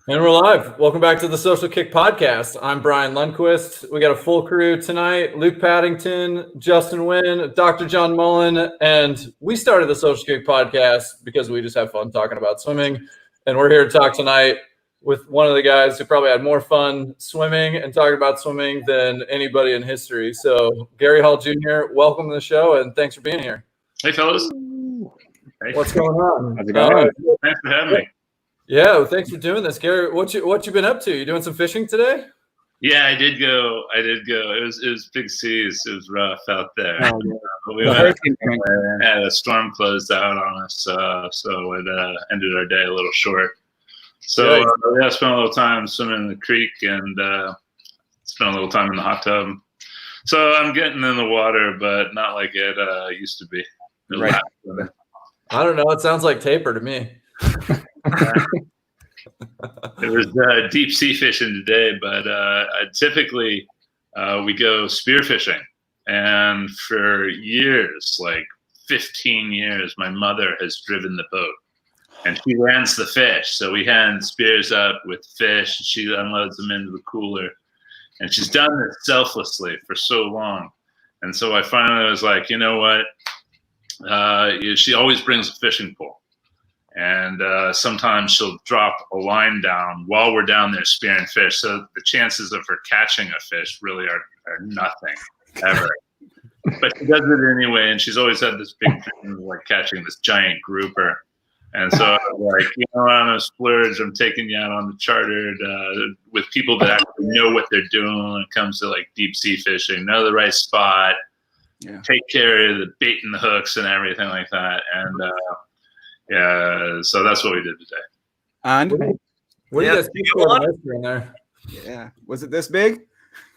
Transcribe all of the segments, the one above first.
And we're live. Welcome back to the Social Kick Podcast. I'm Brian Lundquist. We got a full crew tonight. Luke Paddington, Justin Wynn, Dr. John Mullen, and we started the Social Kick Podcast because we just have fun talking about swimming. And we're here to talk tonight with one of the guys who probably had more fun swimming and talking about swimming than anybody in history. So Gary Hall Jr., welcome to the show, and thanks for being here. Hey, fellas. Hey. What's going on? How's it going? Thanks for having me. Yeah, well, thanks for doing this, Gary. What you been up to? You doing some fishing today? Yeah, I did go. It was big seas. It was rough out there. Oh, yeah. We had a storm closed out on us, so it ended our day a little short. So I spent a little time swimming in the creek and spent a little time in the hot tub. So I'm getting in the water, but not like it used to be. Right. I don't know. It sounds like taper to me. It was deep sea fishing today, but typically we go spear fishing. And for years, like 15 years, my mother has driven the boat. And she lands the fish. So we hand spears up with fish. And she unloads them into the cooler. And she's done this selflessly for so long. And so I finally was like, you know what? She always brings a fishing pole. And sometimes she'll drop a line down while we're down there spearing fish. So the chances of her catching a fish really are nothing, ever. But she does it anyway, and she's always had this big dream of like catching this giant grouper. And so I was like, you know, I'm going to splurge. I'm taking you out on the chartered with people that actually know what they're doing when it comes to like deep sea fishing, know the right spot, take care of the bait and the hooks and everything like that. And yeah, so that's what we did today. And what do you guys think about in there? Yeah, was it this big?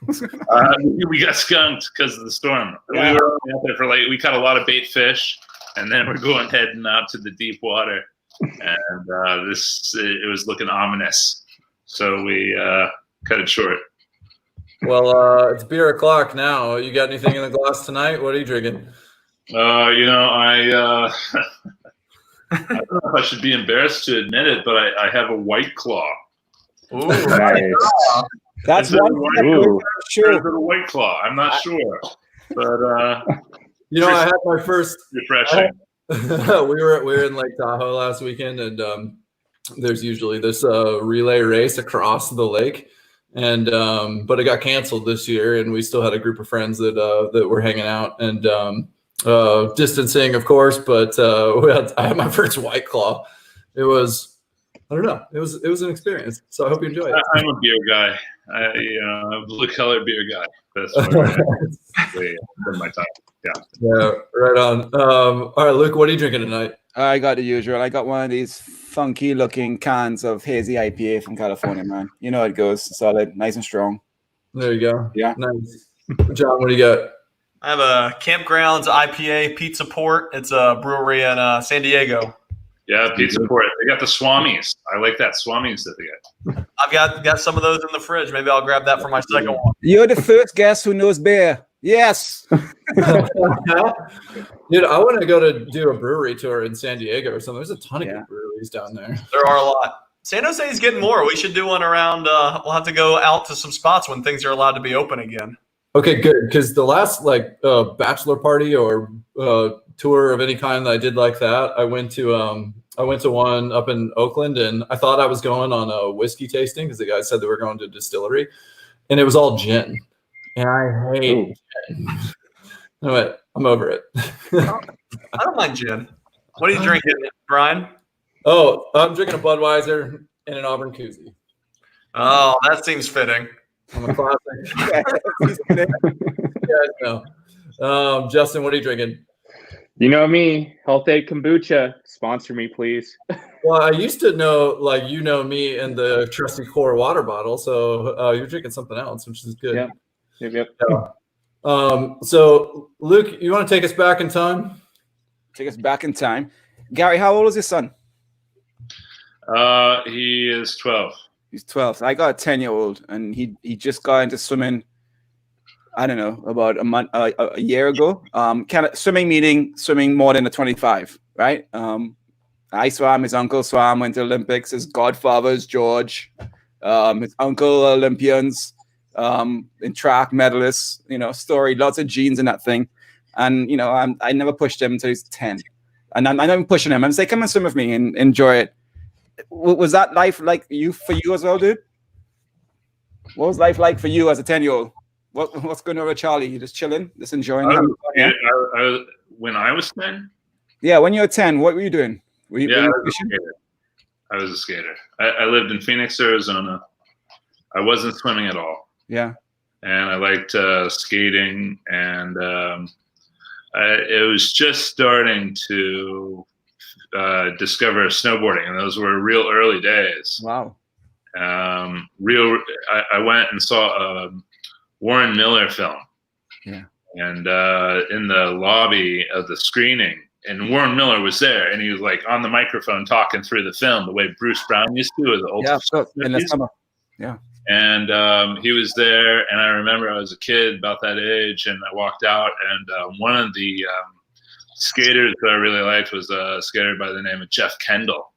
We got skunked because of the storm. Yeah. We were only out there for we caught a lot of bait fish, and then we're heading out to the deep water, and it was looking ominous. So we cut it short. Well, it's beer o'clock now. You got anything in the glass tonight? What are you drinking? I don't know if I should be embarrassed to admit it, but I have a White Claw. Ooh, nice. That's one. Sure. Is it a White Claw? I'm not sure, but you know, I had my first refreshing. we were in Lake Tahoe last weekend, and there's usually this relay race across the lake, and but it got canceled this year, and we still had a group of friends that were hanging out, and distancing, of course, but I had my first White Claw. It was, I don't know, it was an experience. So I hope you enjoy it. I'm a beer guy. I'm a blue-colored beer guy. That's my time. Yeah, right on. All right, Luke, what are you drinking tonight? I got the usual. I got one of these funky-looking cans of hazy IPA from California, man. You know how it goes. Solid, nice and strong. There you go. Yeah. Nice. John, what do you got? I have a Campgrounds IPA Pizza Port. It's a brewery in San Diego. Yeah, Pizza Port. They got the Swamis. I like that Swamis that they got. I've got some of those in the fridge. Maybe I'll grab that for my second one. You're the first guest who knows beer. Yes. Dude, I want to go to do a brewery tour in San Diego or something. There's a ton of good breweries down there. There are a lot. San Jose is getting more. We should do one around. We'll have to go out to some spots when things are allowed to be open again. Okay, good. Because the last bachelor party or tour of any kind that I did like that, I went to one up in Oakland, and I thought I was going on a whiskey tasting because the guy said they were going to a distillery, and it was all gin, and I hate gin. I went, I'm over it. I don't mind gin. What are you drinking, Brian? Oh, I'm drinking a Budweiser and an Auburn koozie. Oh, that seems fitting. I'm a classic. Yeah, no. Justin, what are you drinking? You know me, Health Aid Kombucha. Sponsor me, please. Well, I used to know, me and the trusty core water bottle. So you're drinking something else, which is good. Yep. Yeah. So, Luke, you want to take us back in time? Take us back in time. Gary, how old is your son? He is 12. He's 12. So I got a 10-year-old, and he just got into swimming. I don't know, about a year ago. Kind of swimming, meaning swimming more than a 25, right? I swam. His uncle swam. Went to Olympics. His godfather's George. His uncle Olympians. In track medalists. Story. Lots of genes in that thing. And I never pushed him until he's 10. And I'm not even pushing him. I'm saying, come and swim with me and enjoy it. Was that life like for you as well, dude? What was life like for you as a 10-year-old? What's going on with Charlie? You just chilling, just enjoying? When I was 10? Yeah, when you were 10, what were you doing? Were you fishing? I was a skater. I lived in Phoenix, Arizona. I wasn't swimming at all. Yeah. And I liked skating, and it was just starting to discover snowboarding, and those were real early days. Wow. I went and saw a Warren Miller film. Yeah. And in the lobby of the screening, and Warren Miller was there, and he was like on the microphone talking through the film the way Bruce Brown used to as the old in the summer. Yeah. And he was there, and I remember I was a kid about that age, and I walked out, and one of the skaters that I really liked was a skater by the name of Jeff Kendall.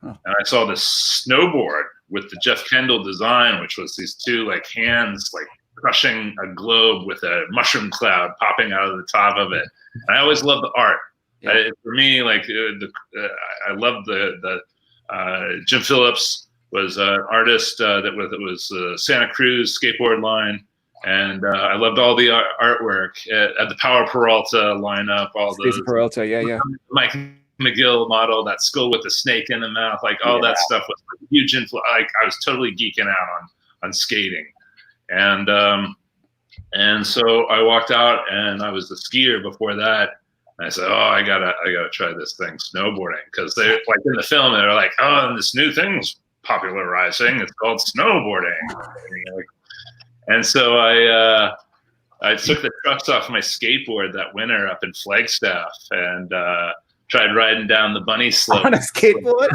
Huh. And I saw this snowboard with the Jeff Kendall design, which was these two like hands like crushing a globe with a mushroom cloud popping out of the top of it. And I always loved the art. Yeah. For me, like I loved the Jim Phillips was an artist that was Santa Cruz skateboard line. And I loved all the artwork at the Power Peralta lineup, all the Peralta, yeah. Mike McGill model, that skull with the snake in the mouth, like all that stuff was a huge influence. Like I was totally geeking out on skating, and so I walked out, and I was the skier before that. And I said, "Oh, I gotta try this thing, snowboarding," because they're like in the film, they're like, "Oh, and this new thing's popularizing. It's called snowboarding." And so I took the trucks off my skateboard that winter up in Flagstaff and tried riding down the bunny slope on a skateboard.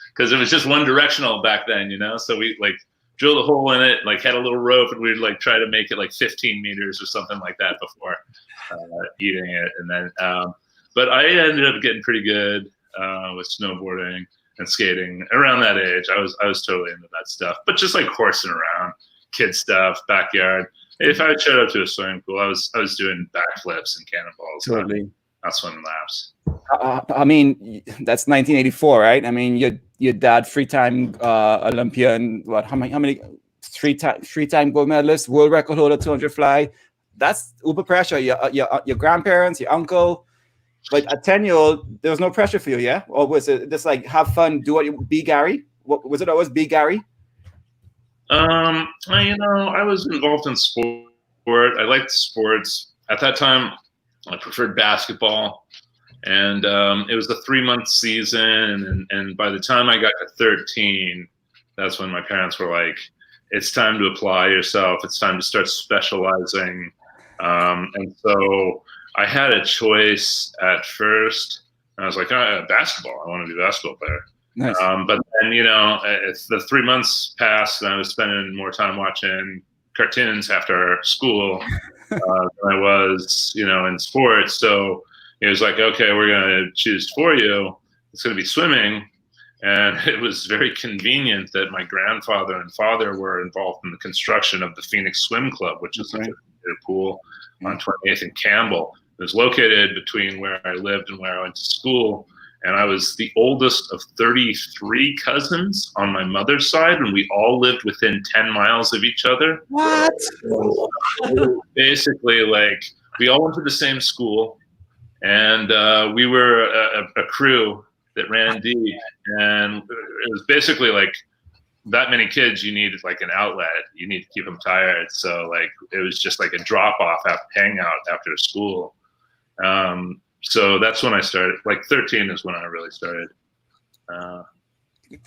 Because it was just one directional back then, So we like drilled a hole in it, like had a little rope, and we'd like try to make it like 15 meters or something like that before eating it. And then, but I ended up getting pretty good with snowboarding and skating around that age. I was totally into that stuff, but just like horsing around, kid stuff, backyard. If I showed up to a swimming pool, I was doing backflips and cannonballs, totally. not swimming laps. I mean, that's 1984, right? I mean, your dad, three-time Olympian. What? How many? Three-time gold medalist, world record holder, 200 fly. That's uber pressure. Your grandparents, your uncle. Like a 10-year-old, there was no pressure for you, yeah? Or was it just like have fun, do what you be Gary? What was it always be Gary? I was involved in sport. I liked sports. At that time, I preferred basketball. And it was a 3-month season, and by the time I got to 13, that's when my parents were like, it's time to apply yourself. It's time to start specializing. And so I had a choice at first, and I was like, basketball. I want to be a basketball player. Nice. But then, it's the 3 months passed, and I was spending more time watching cartoons after school than I was, in sports. So it was like, okay, we're going to choose for you. It's going to be swimming. And it was very convenient that my grandfather and father were involved in the construction of the Phoenix Swim Club, which is a pool on 28th and Campbell. It was located between where I lived and where I went to school. And I was the oldest of 33 cousins on my mother's side, and we all lived within 10 miles of each other. What? Basically, like, we all went to the same school, and we were a crew that ran deep. And it was basically like that many kids, you need like an outlet. You need to keep them tired. So like it was just like a drop off hangout after school. So that's when I started. Like 13 is when I really started.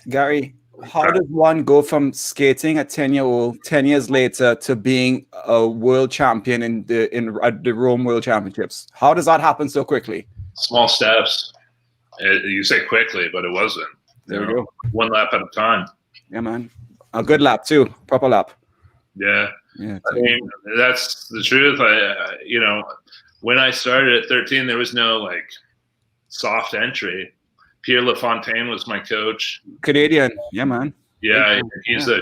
Gary, how does one go from skating at 10-year-old 10 years later to being a world champion in the Rome World Championships? How does that happen so quickly? Small steps. You say quickly, but it wasn't. There we go. One lap at a time. Yeah, man. A good lap too. Proper lap. Yeah. I mean, that's the truth. When I started at 13, there was no like soft entry. Pierre LaFontaine was my coach. Canadian, yeah, man. Yeah, he's a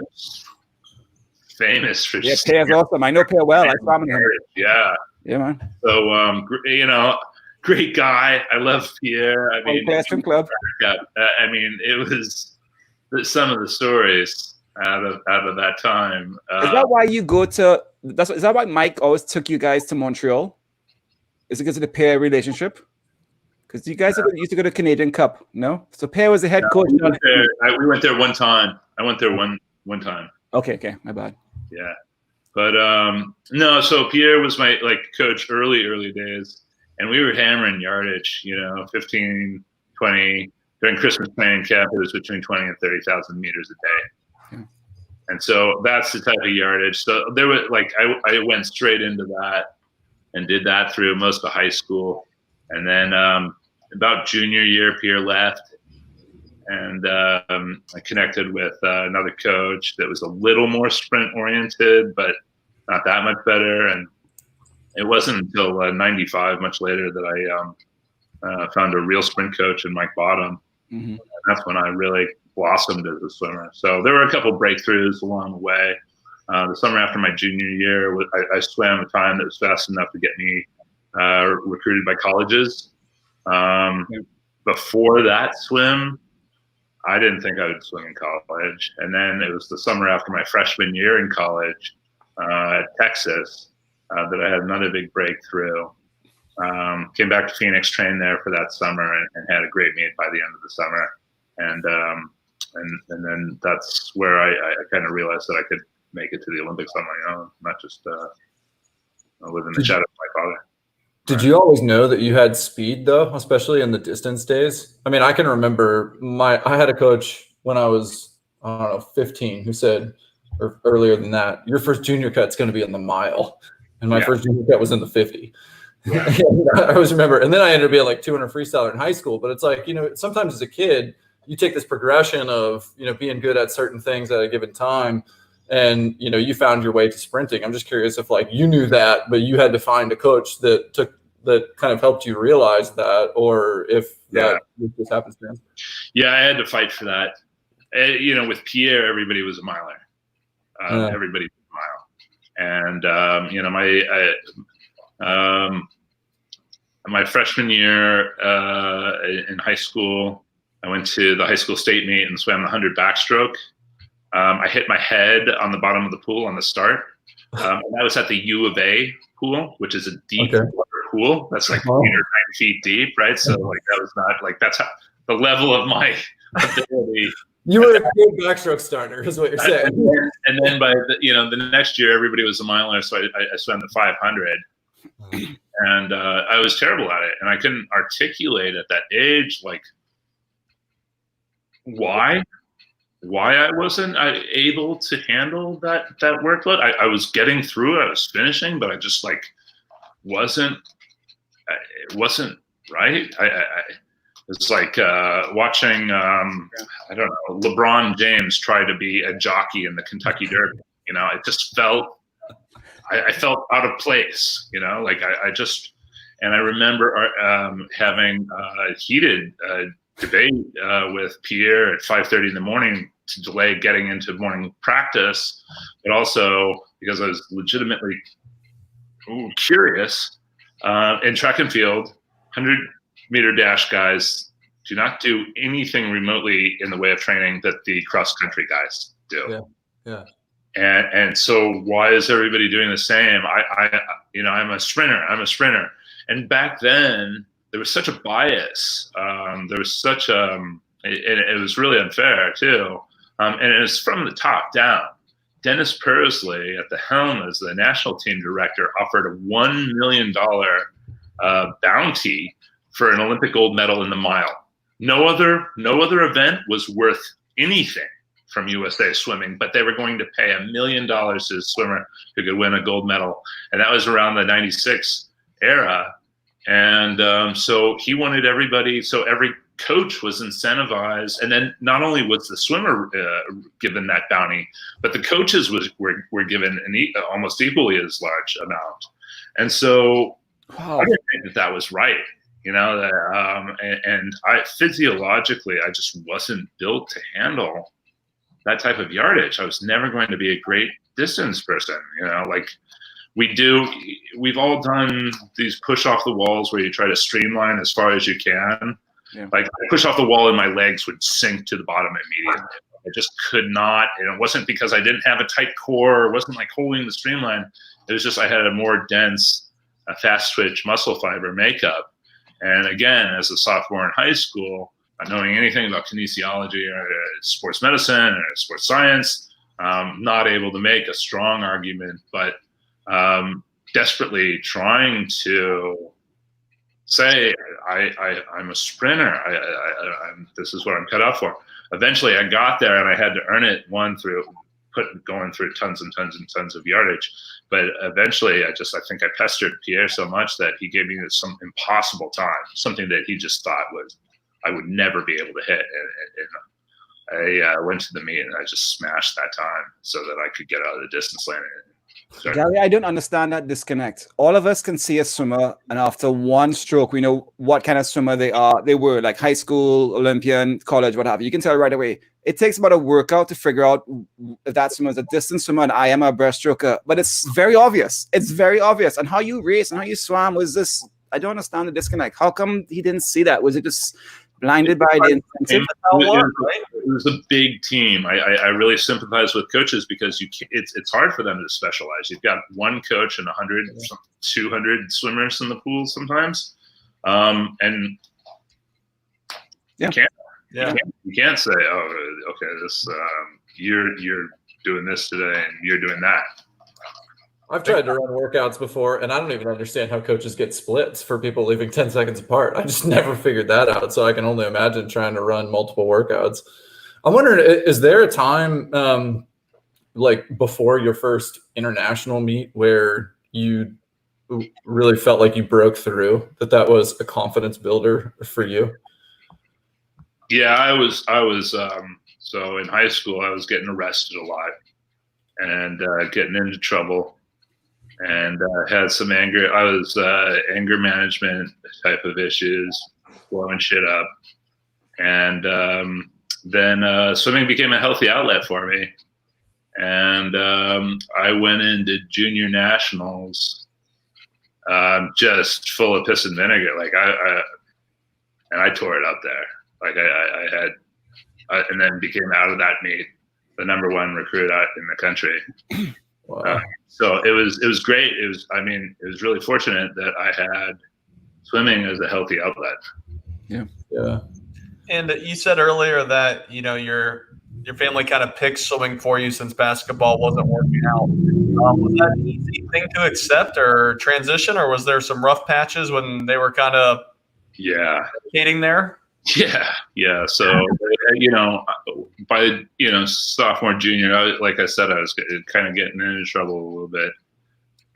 famous for Yeah, Pierre's awesome. I know Pierre well. I swam with him. Yeah. Yeah, man. So, great guy. I love Pierre. I mean, club. I mean, it was some of the stories out of that time. Is that why you go to? Is that why Mike always took you guys to Montreal? Is it because of the Pierre relationship? Because you guys used to go to Canadian Cup, no? So Pierre was the head coach. We went there one time. I went there one time. Okay, my bad. Yeah, but no. So Pierre was my coach early days, and we were hammering yardage. 15, 20 during Christmas training camp. It was between 20 and 30,000 meters a day, and so that's the type of yardage. So there was I went straight into that and did that through most of high school, and then about junior year, Pierre left. And I connected with another coach that was a little more sprint oriented, but not that much better. And it wasn't until 95, much later, that I found a real sprint coach in Mike Bottom. Mm-hmm. And that's when I really blossomed as a swimmer. So there were a couple breakthroughs along the way. The summer after my junior year, I swam a time that was fast enough to get me recruited by colleges. Before that swim, I didn't think I would swim in college. And then it was the summer after my freshman year in college at Texas that I had another big breakthrough. Came back to Phoenix, trained there for that summer, and had a great meet by the end of the summer. And then that's where I kind of realized that I could make it to the Olympics on my own, not just live in the shadow of my father. Did you always know that you had speed, though, especially in the distance days? I mean, I can remember I had a coach when I was, 15, who said, or earlier than that, your first junior cut's going to be in the mile. And my first junior cut was in the 50. Yeah. I always remember. And then I ended up being 200 freestyler in high school. But it's sometimes as a kid, you take this progression of, being good at certain things at a given time. And, you found your way to sprinting. I'm just curious if you knew that, but you had to find a coach that kind of helped you realize that, or if that just happens to him. Yeah, I had to fight for that. With Pierre, everybody was a miler. Everybody was a mile. And, my freshman year in high school, I went to the high school state meet and swam the 100 backstroke. I hit my head on the bottom of the pool on the start. And that was at the U of A pool, which is a deep water pool. That's 8 or 9 feet deep, right? So that was not that's how the level of my ability. You were a good backstroke starter, is what you're saying. And then by the next year, everybody was a miler, so I swam the 500, and I was terrible at it, and I couldn't articulate at that age why I wasn't able to handle that workload. I was getting through it. I was finishing, but I just wasn't. It wasn't right. It's watching I don't know, LeBron James try to be a jockey in the Kentucky Derby. It just felt I felt out of place. And I remember having a heated debate with Pierre at 5:30 in the morning to delay getting into morning practice, but also because I was legitimately curious. In track and field, 100-meter dash guys do not do anything remotely in the way of training that the cross-country guys do. Yeah. And so why is everybody doing the same? I'm a sprinter. And back then, there was such a bias. There was such it was really unfair too. And it was from the top down. Dennis Pursley at the helm as the national team director offered a $1 million bounty for an Olympic gold medal in the mile. No other event was worth anything from USA Swimming, but they were going to pay $1 million to a swimmer who could win a gold medal. And that was around the 96 era. And so he wanted everybody, so every coach was incentivized. And then not only was the swimmer given that bounty, but the coaches were given an almost equally as large amount. And so I didn't think that was right. you know, that, and I physiologically, I just wasn't built to handle that type of yardage. I was never going to be a great distance person, you know, like we've all done these push off the walls where you try to streamline as far as you can. Yeah. Like I push off the wall and my legs would sink to the bottom immediately. I just could not, and it wasn't because I didn't have a tight core, it wasn't like holding the streamline. It was just I had a more dense, fast twitch muscle fiber makeup. And again, as a sophomore in high school, not knowing anything about kinesiology or sports medicine or sports science, not able to make a strong argument, but desperately trying to say, I'm a sprinter. This is what I'm cut out for. Eventually, I got there, and I had to earn it. One, through going through tons and tons and tons of yardage. But eventually, I think I pestered Pierre so much that he gave me some impossible time, something that he just thought was I would never be able to hit. And I went to the meet and I just smashed that time so that I could get out of the distance lane. Gary, I don't understand that disconnect. All of us can see a swimmer, and after one stroke, we know what kind of swimmer they are. They were like high school, Olympian, college, what have you. You can tell right away. It takes about a workout to figure out if that swimmer is a distance swimmer and I am a breaststroker. But it's very obvious. It's very obvious. And how you raced and how you swam was this. I don't understand the disconnect. How come he didn't see that? Was it just blinded by the incentive? It was a big team. I really sympathize with coaches because it's hard for them to specialize. You've got one coach and 100, 200 swimmers in the pool sometimes, and yeah. You can't say, oh, okay, this you're doing this today and you're doing that. I've tried to run workouts before, and I don't even understand how coaches get splits for people leaving 10 seconds apart. I just never figured that out, so I can only imagine trying to run multiple workouts. I'm wondering, is there a time, like before your first international meet, where you really felt like you broke through, that was a confidence builder for you? Yeah, I was. So in high school, I was getting arrested a lot and getting into trouble. And had some anger. I was anger management type of issues, blowing shit up. And then swimming became a healthy outlet for me. And I went into junior nationals just full of piss and vinegar. Like I tore it up there. Like and then became out of that meet the #1 recruit out in the country. Wow. So it was great. It was really fortunate that I had swimming as a healthy outlet. Yeah. And you said earlier that, you know, your family kind of picked swimming for you since basketball wasn't working out. Was that an easy thing to accept or transition, or was there some rough patches when they were kind of dedicating there? Yeah. So, you know, by, you know, sophomore, junior, like I said, I was kind of getting into trouble a little bit.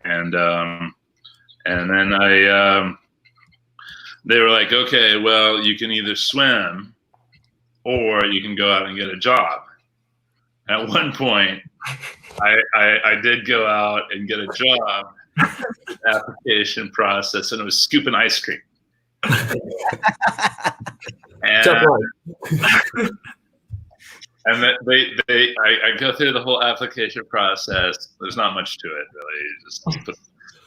And then they were like, okay, well, you can either swim or you can go out and get a job. At one point, I did go out and get a job application process, and it was scooping ice cream. And I go through the whole application process. There's not much to it, really. You just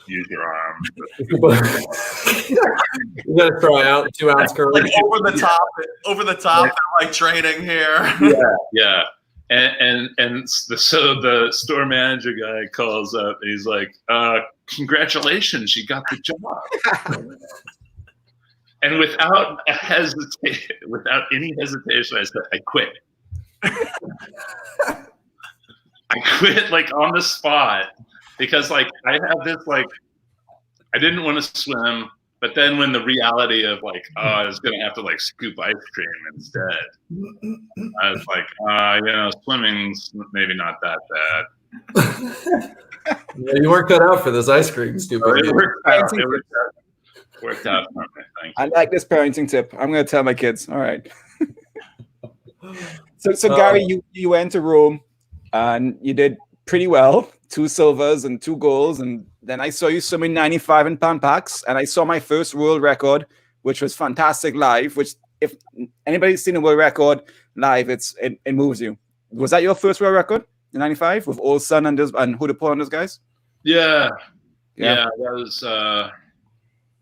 use your arm. You gotta try out 2-ounce curl. Like over the top, like training here. Yeah. And so the store manager guy calls up and he's like, congratulations, you got the job. And without any hesitation, I said, I quit. I quit like on the spot because like I have this like, I didn't want to swim, but then when the reality of like, oh, I was going to have to like scoop ice cream instead, I was like, you know, swimming's maybe not that bad. Yeah, you weren't cut out for this ice cream, stupid. It worked out for me, I like this parenting tip. I'm going to tell my kids. All right. So Gary, you went to Rome and you did pretty well. 2 silvers and 2 golds. And then I saw you swimming 95 in Pan Pacs. And I saw my first world record which was fantastic live. Which, if anybody's seen a world record live, it moves you. Was that your first world record in '95 with Olsen and Hudepohl and those guys? Yeah, that was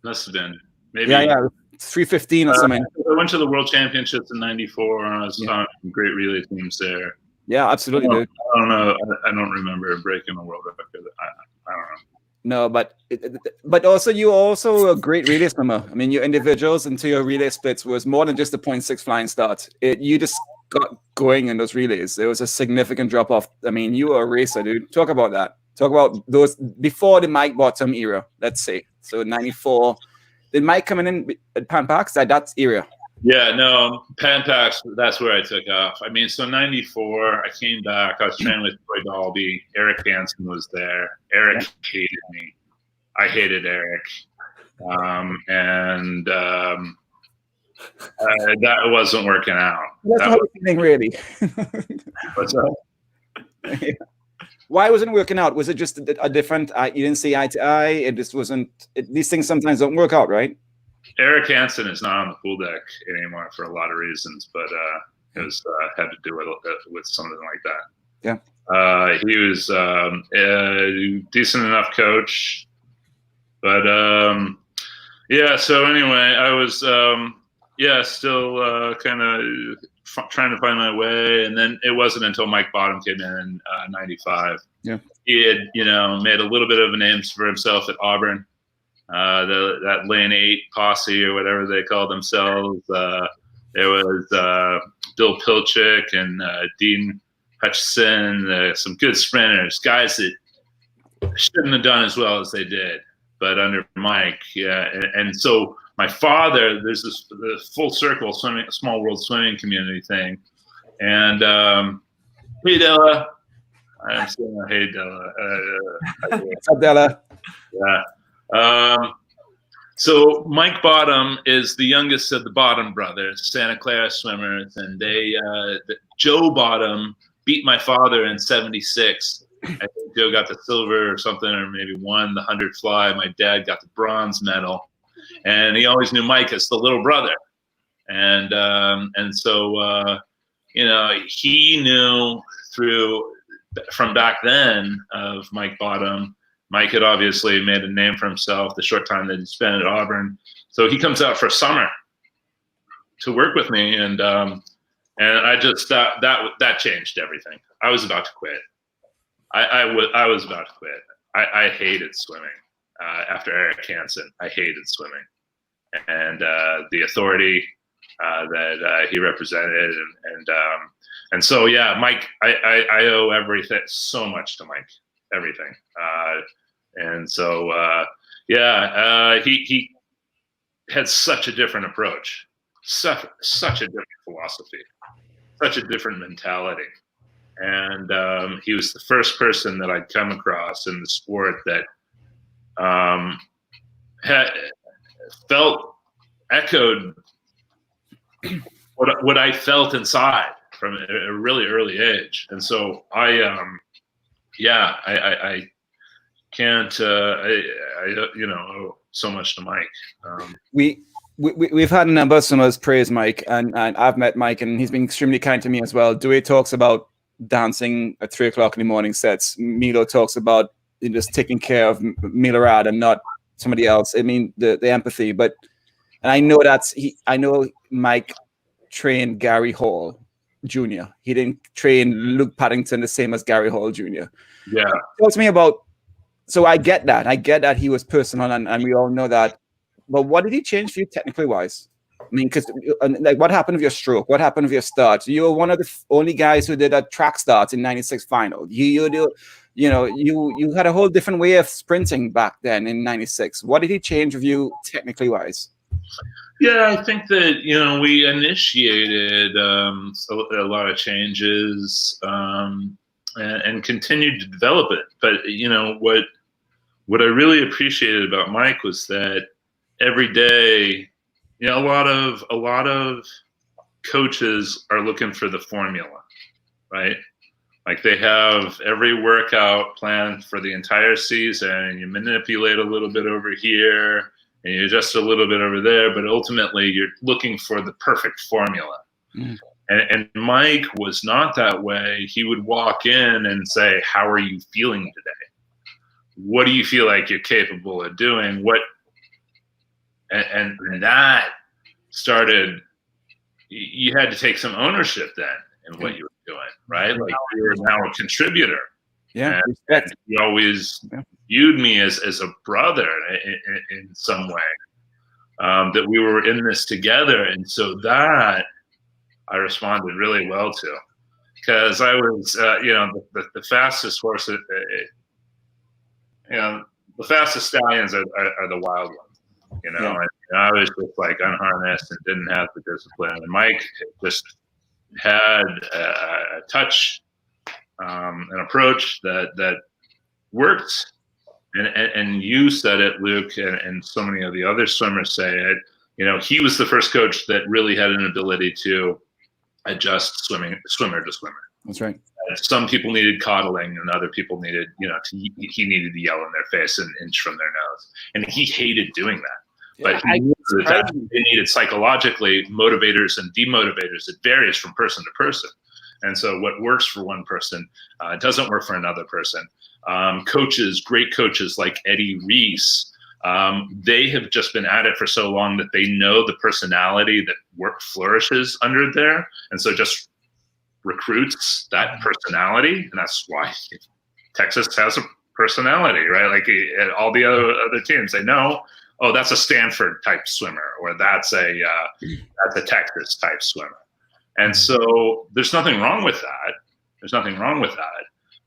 must have been maybe. Yeah, 3:15 or something. I went to the World Championships in '94, and I was on great relay teams there. Yeah, absolutely, dude. I don't know. I don't remember breaking a world record. I don't know. No, but also you also a great relay swimmer. I mean, your individuals into your relay splits was more than just the 0.6 flying start. You just got going in those relays. There was a significant drop off. I mean, you were a racer, dude. Talk about that. Talk about those before the Mike Bottom era, let's say. So 94. Did Mike come in at Pan Pacs? That's era. Yeah, no, Pan Pacs, that's where I took off. I mean, so 94, I came back. I was training with Troy Dalby. Eric Hansen was there. Eric hated me. I hated Eric. That wasn't working out. That's not feeling really. What's up? Yeah. Why wasn't it working out? Was it just a different, you didn't see eye to eye? It just wasn't, these things sometimes don't work out, right? Eric Hansen is not on the pool deck anymore for a lot of reasons, but it was had to do with something like that. Yeah. He was a decent enough coach, but yeah. So anyway, I was still kind of trying to find my way, and then it wasn't until Mike Bottom came in '95. Yeah, he had made a little bit of a name for himself at Auburn. That Lane 8 posse or whatever they called themselves. There was Bill Pilchick and Dean Hutchison, some good sprinters, guys that shouldn't have done as well as they did, but under Mike, and so my father, there's the full circle swimming, small world swimming community thing, and hey Della, I'm saying hey Della, what's up Della? Yeah. So Mike Bottom is the youngest of the Bottom brothers, Santa Clara swimmers, and Joe Bottom beat my father in '76. I think Joe got the silver or something, or maybe won the 100 fly. My dad got the bronze medal, and he always knew Mike as the little brother, and so he knew from back then of Mike Bottom. Mike had obviously made a name for himself the short time that he spent at Auburn. So he comes out for summer to work with me, and I just that changed everything. I was about to quit. I was about to quit. I hated swimming. After Eric Hansen, I hated swimming, and the authority that he represented, and so yeah, Mike. I owe everything so much to Mike. Everything. And so, he had such a different approach, such a different philosophy, such a different mentality. And he was the first person that I'd come across in the sport that had echoed what I felt inside from a really early age. And so I can't owe so much to Mike. We've had a number of swimmers praise Mike, and I've met Mike, and he's been extremely kind to me as well. Dewey talks about dancing at 3 o'clock in the morning sets. Milo talks about just taking care of Milorad and not somebody else. I mean, the empathy, and I know I know Mike trained Gary Hall Jr. He didn't train Luke Paddington the same as Gary Hall Jr. Yeah. Talk to me about, so I get that he was personal, and we all know that. But what did he change for you technically wise? I mean, because like, what happened with your stroke? What happened with your start? You were one of the only guys who did a track start in '96 final. You had a whole different way of sprinting back then in '96. What did he change with you technically wise? Yeah, I think that we initiated a lot of changes and continued to develop it. But what I really appreciated about Mike was that every day, a lot of coaches are looking for the formula, right? Like they have every workout planned for the entire season, and you manipulate a little bit over here, and you adjust a little bit over there, but ultimately you're looking for the perfect formula. And Mike was not that way. He would walk in and say, how are you feeling today? What do you feel like you're capable of doing? And that started, you had to take some ownership then in what you were doing, right? Like you were now a contributor. Yeah. And you always viewed me as a brother in some way, that we were in this together. And so that I responded really well to, because I was, the fastest horse, the fastest stallions are the wild ones, and I was just like unharnessed and didn't have the discipline. And Mike just had a touch, an approach that worked. And you said it, Luke, and so many of the other swimmers say it. He was the first coach that really had an ability to adjust swimmer to swimmer. That's right. Some people needed coddling, and other people needed, he needed to yell in their face and inch from their nose. And he hated doing that. But he knew that they needed psychologically motivators and demotivators. It varies from person to person. And so what works for one person doesn't work for another person. Coaches, great coaches like Eddie Reese, they have just been at it for so long that they know the personality that flourishes under there. And so just recruits that personality. And that's why Texas has a personality, right? Like all the other teams, they know, oh, that's a Stanford type swimmer, or that's a Texas type swimmer. And so there's nothing wrong with that.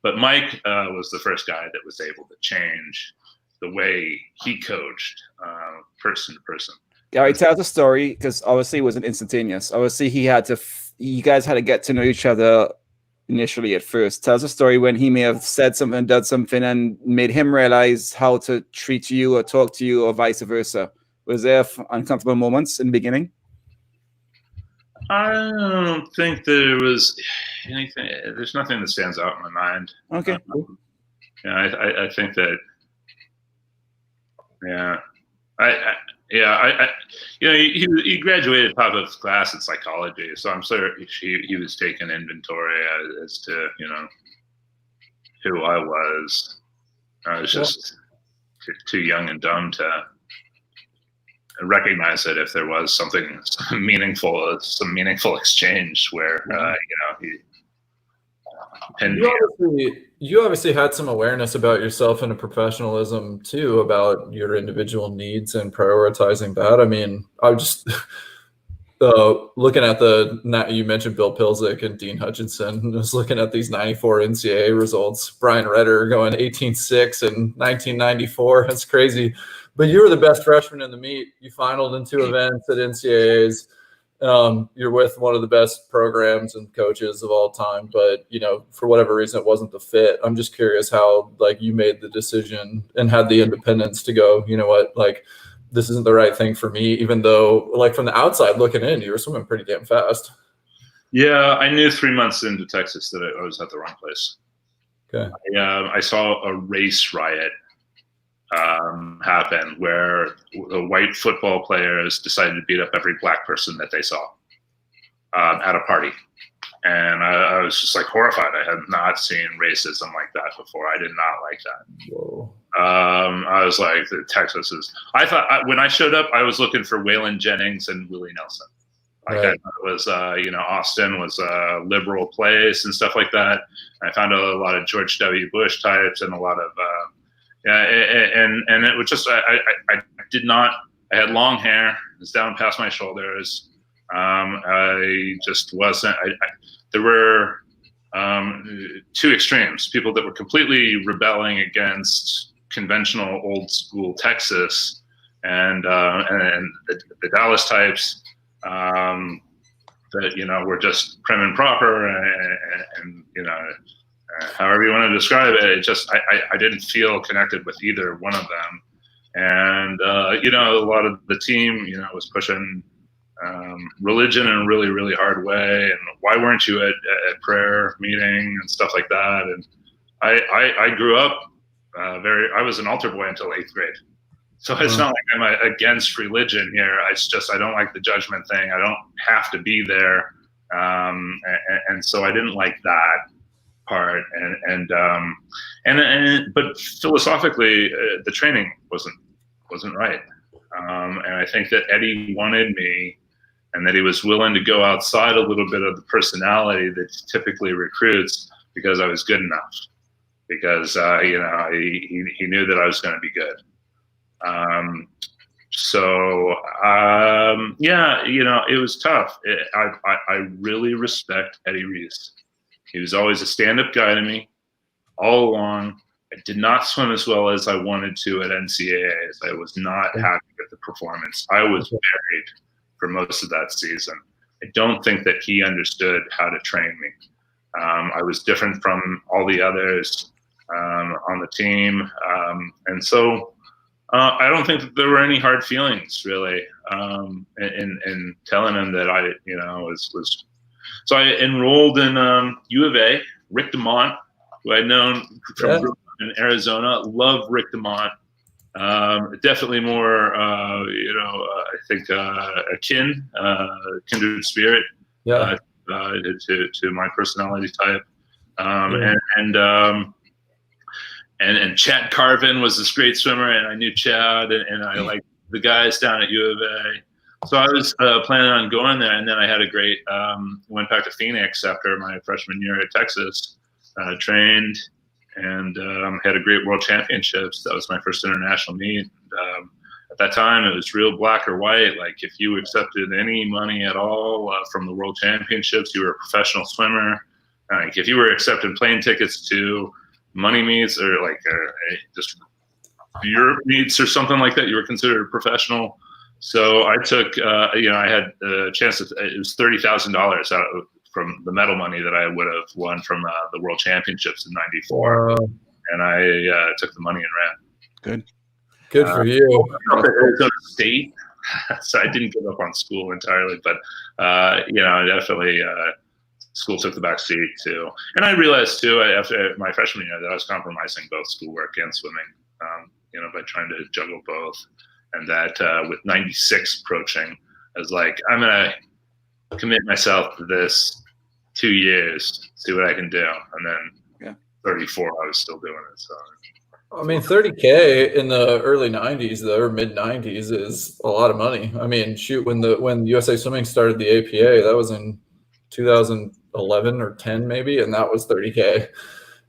But Mike was the first guy that was able to change the way he coached person to person. Gary, tell us a story, because obviously it wasn't instantaneous. Obviously you guys had to get to know each other initially at first. Tell us a story when he may have said something, done something, and made him realize how to treat you or talk to you, or vice versa. Was there uncomfortable moments in the beginning? I don't think there was anything. There's nothing that stands out in my mind. Okay. I think that. He graduated top of class in psychology, so I'm sure he was taking inventory as to who I was. I was just too young and dumb to recognize it if there was some meaningful exchange where he pinned me. You obviously had some awareness about yourself and a professionalism too, about your individual needs and prioritizing that. I mean, I just looking at you mentioned Bill Pilzik and Dean Hutchinson. I was looking at these 94 NCAA results. Brian Redder going 18-6 in 1994. That's crazy. But you were the best freshman in the meet. You finaled in 2 events at NCAAs. You're with one of the best programs and coaches of all time, but for whatever reason, it wasn't the fit. I'm just curious how you made the decision and had the independence to go, you know what, this isn't the right thing for me, even though from the outside looking in, you were swimming pretty damn fast. Yeah. I knew 3 months into Texas that I was at the wrong place. Okay. I saw a race riot happen where the white football players decided to beat up every black person that they saw at a party. And I was just horrified. I had not seen racism like that before. I did not like that. Whoa. I was like, Texas is, I thought when I showed up, I was looking for Waylon Jennings and Willie Nelson. I thought it was, Austin was a liberal place and stuff like that. I found a lot of George W. Bush types and a lot of, and it was just, I did not, I had long hair, it was down past my shoulders. I just wasn't, there were 2 extremes, people that were completely rebelling against conventional old school Texas and the Dallas types that, were just prim and proper and however you want to describe it. It just, I didn't feel connected with either one of them. And, a lot of the team, was pushing religion in a really, really hard way. And why weren't you at prayer meeting and stuff like that? And I grew up I was an altar boy until 8th grade. So it's not like I'm against religion here. It's just I don't like the judgment thing. I don't have to be there, and so I didn't like that part. But philosophically, the training wasn't right. And I think that Eddie wanted me, and that he was willing to go outside a little bit of the personality that typically recruits because I was good enough. Because he knew that I was going to be good. It was tough. I really respect Eddie Reese. He was always a stand-up guy to me all along. I did not swim as well as I wanted to at NCAAs. I was not happy with the performance. I was buried for most of that season. I don't think that he understood how to train me. I was different from all the others on the team. And so I don't think that there were any hard feelings really in telling him that I, was. So I enrolled in U of A, Rick DeMont, who I'd known from in Arizona. Love Rick DeMont. Definitely more, I think a kindred spirit to my personality type. And Chad Carvin was this great swimmer, and I knew Chad, and I liked the guys down at U of A. So I was planning on going there, and then I had a great went back to Phoenix after my freshman year at Texas, trained, and had a great World Championships. That was my first international meet. At that time, it was real black or white. Like if you accepted any money at all from the World Championships, you were a professional swimmer. Like if you were accepting plane tickets to money meets or like just Europe meets or something like that, you were considered a professional. So I took, I had a chance. It was $30,000 out from the medal money that I would have won from the World Championships in '94, and I took the money and ran. Good for you. Arizona State, so I didn't give up on school entirely, but definitely. School took the back seat too. And I realized too, after my freshman year, that I was compromising both schoolwork and swimming, by trying to juggle both. And that with 96 approaching, I was like, I'm going to commit myself to this 2 years, see what I can do. And then 34, I was still doing it. So. I mean, 30K in the early 90s, or mid 90s is a lot of money. I mean, shoot, when USA Swimming started the APA, that was in 2011 or 10 maybe, and that was 30K.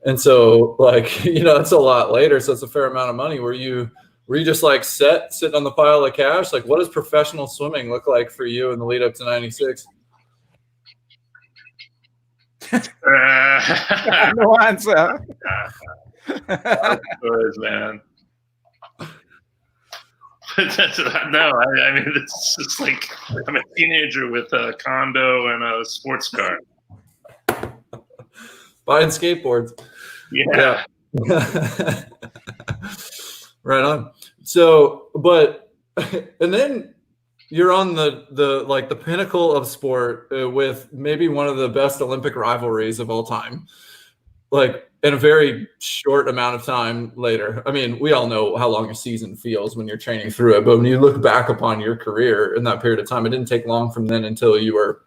And so it's a lot later, so it's a fair amount of money. Were you just like sitting on the pile of cash? Like, what does professional swimming look like for you in the lead up to 96? No answer. Man. No, I mean, it's just like I'm a teenager with a condo and a sports car. Buying skateboards. Yeah. Right on. So, and then you're on the pinnacle of sport with maybe one of the best Olympic rivalries of all time. Like in a very short amount of time later. I mean, we all know how long a season feels when you're training through it, but when you look back upon your career in that period of time, it didn't take long from then until you were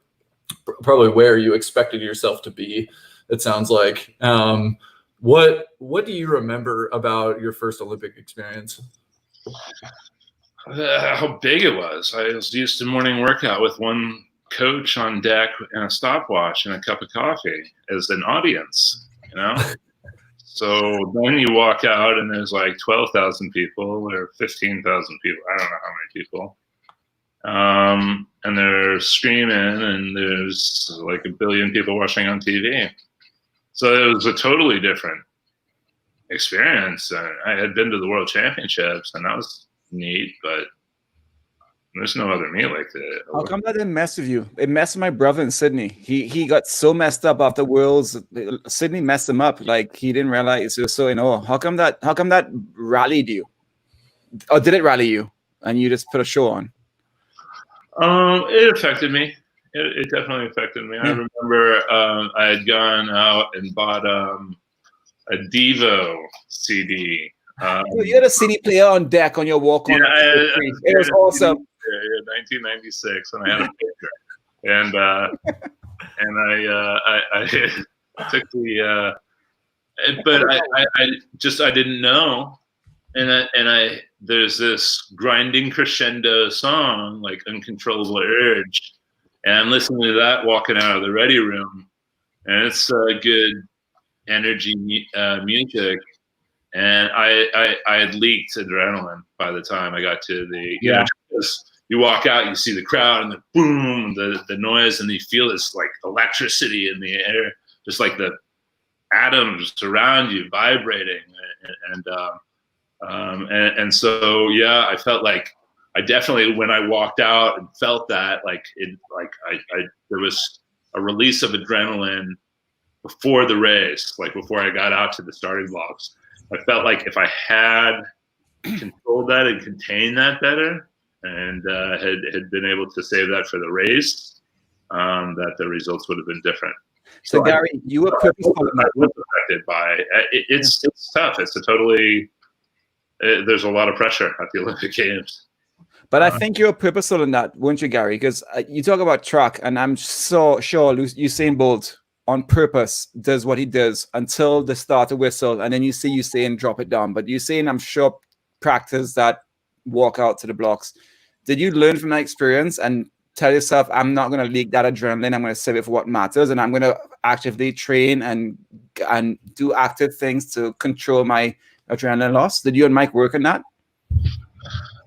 probably where you expected yourself to be, it sounds like. What do you remember about your first Olympic experience? How big it was. I was used to morning workout with one coach on deck and a stopwatch and a cup of coffee as an audience. So then you walk out and there's like 12,000 people or 15,000 people. I don't know how many people. And they're screaming and there's like a billion people watching on TV. So it was a totally different experience. I had been to the World Championships and that was neat, but there's no other meet like that. How come that didn't mess with you? It messed with my brother in Sydney. He got so messed up after Worlds. Sydney messed him up. Like he didn't realize it was so in awe. How come that rallied you? Or did it rally you? And you just put a show on? It affected me. It definitely affected me. I remember I had gone out and bought a Devo CD You're the CD player on deck on your walk on. It was awesome. Yeah, 1996, and I had a picture, and I took the, but I didn't know, and there's this grinding crescendo song like Uncontrollable Urge, and I'm listening to that walking out of the ready room, and it's good energy music. And I had leaked adrenaline by the time I got to the, you walk out, you see the crowd and the boom, the noise, and you feel this like electricity in the air, just like the atoms around you vibrating. And so, yeah, I felt like I definitely, when I walked out and felt that, there was a release of adrenaline before the race, like before I got out to the starting blocks. I felt like if I had controlled that and contained that better, and had been able to save that for the race, that the results would have been different. So Gary, you were purposeful. I was affected by it's tough. It's a totally there's a lot of pressure at the Olympic Games. But I think you're purposeful in that, weren't you, Gary? Because you talk about track, and I'm so sure Usain Bolt on purpose does what he does until the start of whistle, and then you see Usain drop it down. But Usain, I'm sure, practice that walk out to the blocks. Did you learn from that experience and tell yourself, I'm not going to leak that adrenaline, I'm going to save it for what matters, and I'm going to actively train and do active things to control my adrenaline loss? Did you and Mike work on that?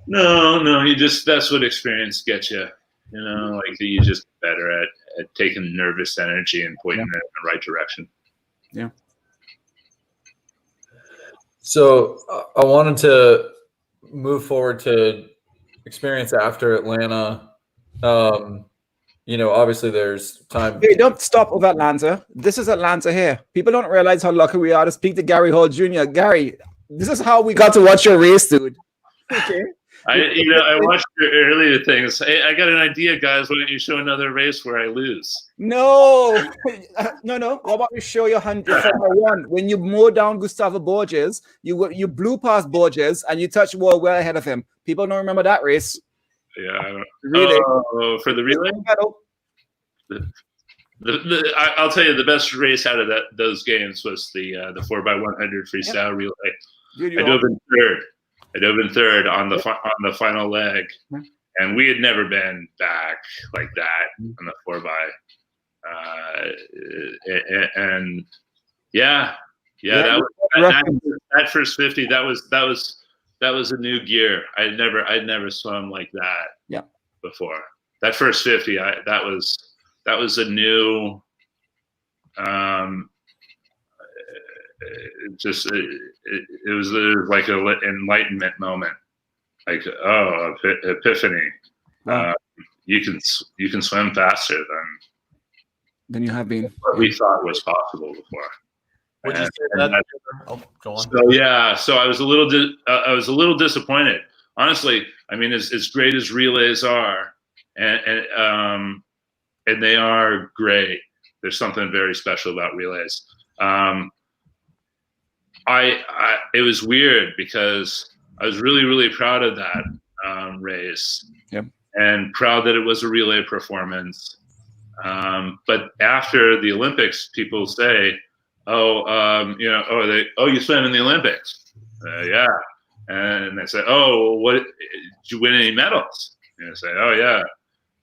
No, that's what experience gets you. You know, like you just better at taking nervous energy and pointing it in the right direction. Yeah. So I wanted to move forward to experience after Atlanta. Obviously there's time. Hey, don't stop over Atlanta. This is Atlanta here. People don't realize how lucky we are to speak to Gary Hall Jr. Gary, this is how we got to watch your race, dude. Okay. I watched your earlier things. Hey, I got an idea, guys. Why don't you show another race where I lose? No. What about you show your 100 when you mow down Gustavo Borges, you blew past Borges and you touched wall well ahead of him. People don't remember that race. Yeah. Really? For the relay? I'll tell you, the best race out of those games was the 4x100 freestyle relay. I dove in third on the final leg, and we had never been back like that on the 4x. That first 50, that was a new gear. I'd never swum like that before. That first 50, that was a new. It was like an enlightenment moment, like epiphany. Wow. You can swim faster than you have been. What we thought was possible before. Would you say that? Go on. So I was a little disappointed, honestly. I mean, as great as relays are, and they are great. There's something very special about relays. It was weird because I was really, really proud of that race, and proud that it was a relay performance. But after the Olympics, people say, you swam in the Olympics. Yeah. And they say, what, did you win any medals? And I say, oh yeah.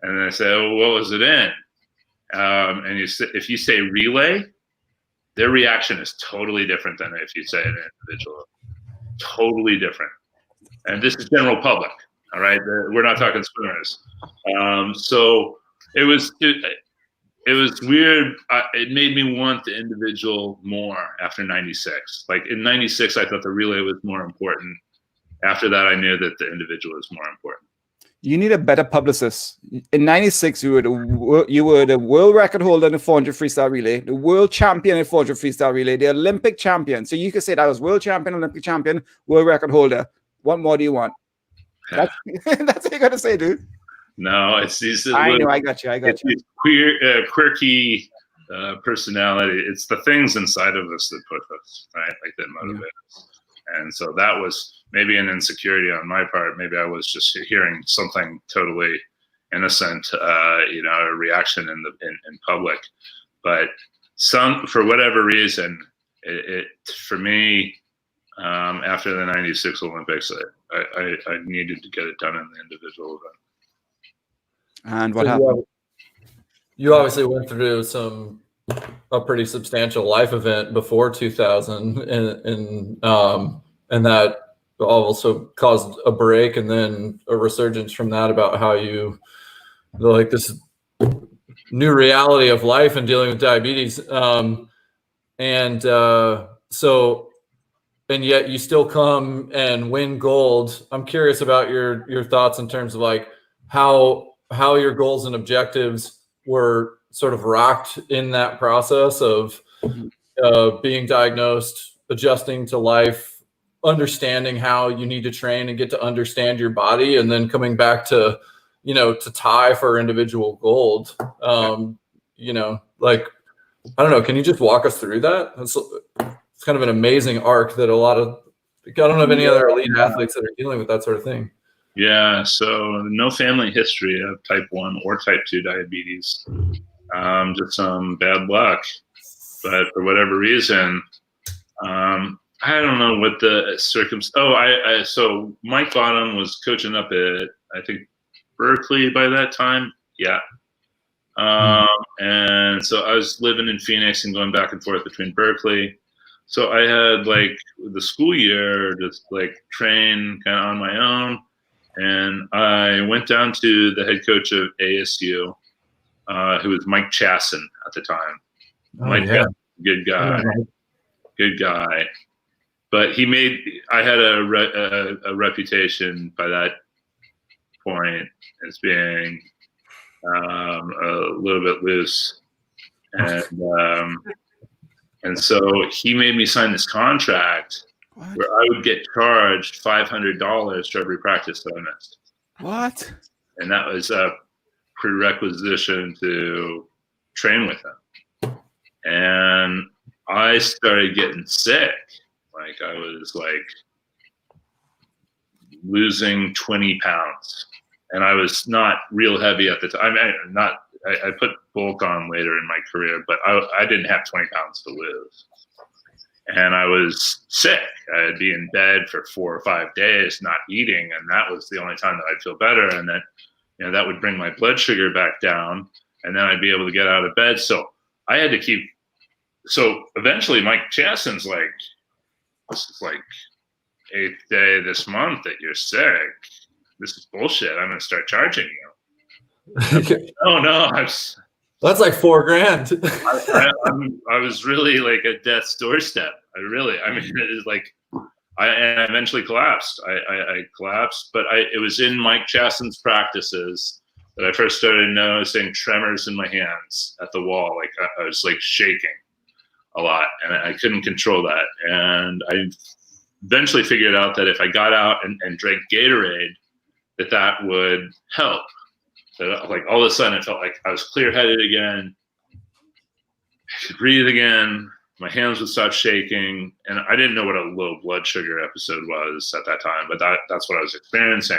And they say, what was it in? And if you say relay, their reaction is totally different than if you say an individual. Totally different. And this is general public, all right? We're not talking swimmers. So it was weird. It made me want the individual more after 96. Like in 96, I thought the relay was more important. After that, I knew that the individual is more important. You need a better publicist. In 96, you were the world record holder in the 400 freestyle relay, the world champion in 400 freestyle relay, the Olympic champion. So you could say that I was world champion, Olympic champion, world record holder. What more do you want? That's what you got to say, dude. No, it's these. I know, I got you. It's quirky personality. It's the things inside of us that push us, right? Like that motivate us. And so that was maybe an insecurity on my part. Maybe I was just hearing something totally innocent, a reaction in public. But for whatever reason, it for me, after the '96 Olympics, I needed to get it done in the individual event. And what happened? You obviously went through a pretty substantial life event before 2000, and that also caused a break and then a resurgence from that about how you like this new reality of life and dealing with diabetes. And yet you still come and win gold. I'm curious about your thoughts in terms of like how your goals and objectives were sort of rocked in that process of being diagnosed, adjusting to life, understanding how you need to train and get to understand your body, and then coming back to tie for individual gold. Like, I don't know. Can you just walk us through that? It's kind of an amazing arc that I don't have any other elite athletes that are dealing with that sort of thing. Yeah, so no family history of type 1 or type 2 diabetes. Just some bad luck. But for whatever reason, I don't know what the circumstance. So Mike Bottom was coaching up at, I think, Berkeley by that time. Yeah. And so I was living in Phoenix and going back and forth between Berkeley. So I had like the school year just like train kind of on my own. And I went down to the head coach of ASU, who was Mike Chasson at the time. Good guy. But I had a reputation by that point as being a little bit loose, and so he made me sign this contract where I would get charged $500 for every practice that I missed. What? And that was a prerequisition to train with him. And I started getting sick. Like I was like losing 20 pounds. And I was not real heavy at the time. I put bulk on later in my career, but I didn't have 20 pounds to lose. And I was sick. I'd be in bed for 4 or 5 days, not eating. And that was the only time that I'd feel better. And then, that would bring my blood sugar back down. And then I'd be able to get out of bed. So I had to keep. So eventually Mike Chasson's like, this is like 8th day this month that you're sick. This is bullshit. I'm going to start charging you. Oh, no. That's like $4,000. I was really like at death's doorstep. It is like, I eventually collapsed. I collapsed, but it was in Mike Chasson's practices that I first started noticing tremors in my hands at the wall. Like I was like shaking a lot, and I couldn't control that. And I eventually figured out that if I got out and drank Gatorade, that would help. So like all of a sudden, it felt like I was clear-headed again. I could breathe again. My hands would stop shaking, and I didn't know what a low blood sugar episode was at that time, but that's what I was experiencing.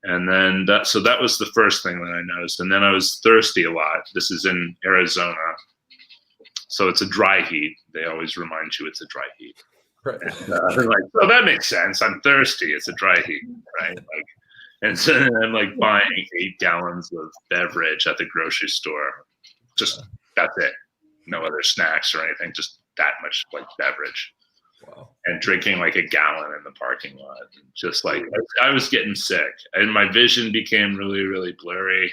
And then that was the first thing that I noticed. And then I was thirsty a lot. This is in Arizona, so it's a dry heat. They always remind you it's a dry heat. Right. And, like, well, that makes sense. I'm thirsty. It's a dry heat, right? Like, and so I'm like buying 8 gallons of beverage at the grocery store. Just that's it. No other snacks or anything. Just that much like beverage. Wow. And drinking like a gallon in the parking lot. Just like I was getting sick, and my vision became really, really blurry.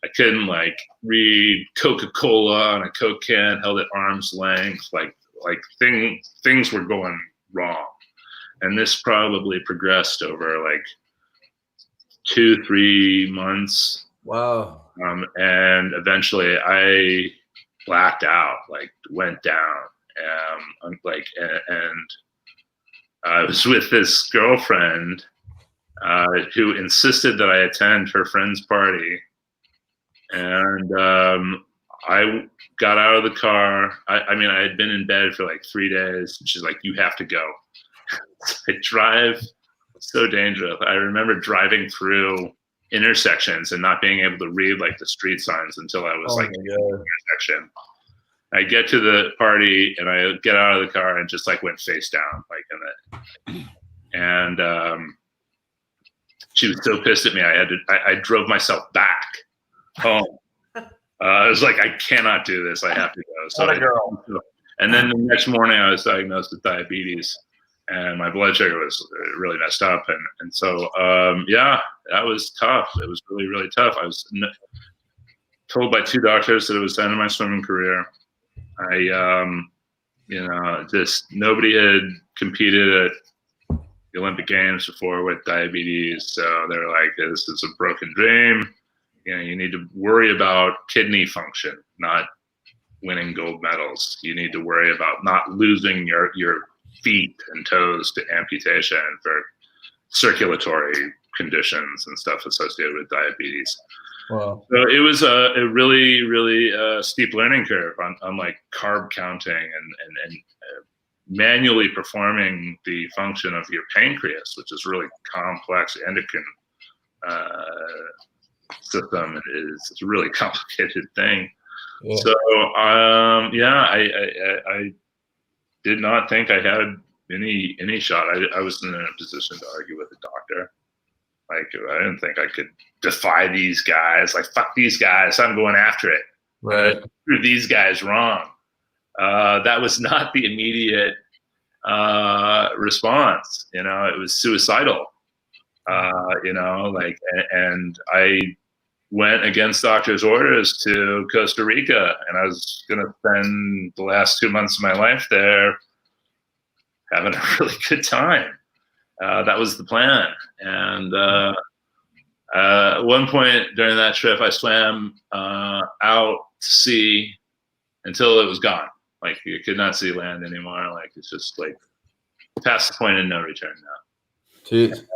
I couldn't like read Coca-Cola on a Coke can held at arm's length. Like things were going wrong, and this probably progressed over like 2-3 months. Wow. And eventually I blacked out, like went down. And I was with this girlfriend who insisted that I attend her friend's party. And I got out of the car. I had been in bed for like 3 days. And she's like, "You have to go." I drive so dangerous. I remember driving through intersections and not being able to read like the street signs until I was in the intersection. I get to the party and I get out of the car and just like went face down, and she was so pissed at me. I drove myself back home. I was like, I cannot do this. I have to go. So and then the next morning I was diagnosed with diabetes and my blood sugar was really messed up. And so, that was tough. It was really, really tough. I was told by 2 doctors that it was the end of my swimming career. Just nobody had competed at the Olympic Games before with diabetes. So they were like, this is a broken dream. You need to worry about kidney function, not winning gold medals. You need to worry about not losing your feet and toes to amputation for circulatory conditions and stuff associated with diabetes. Wow. So it was a really, really steep learning curve on like carb counting and manually performing the function of your pancreas, which is really complex endocrine system. It's a really complicated thing. Yeah. So I did not think I had any shot. I wasn't in a position to argue with the doctor. Like, I didn't think I could defy these guys. Like, fuck these guys. I'm going after it. Right. Prove these guys wrong. That was not the immediate response. It was suicidal. And I went against doctor's orders to Costa Rica, and I was going to spend the last 2 months of my life there having a really good time. That was the plan. And at one point during that trip, I swam out to sea until it was gone. Like, you could not see land anymore. Like, it's just like past the point of no return now. Jeez.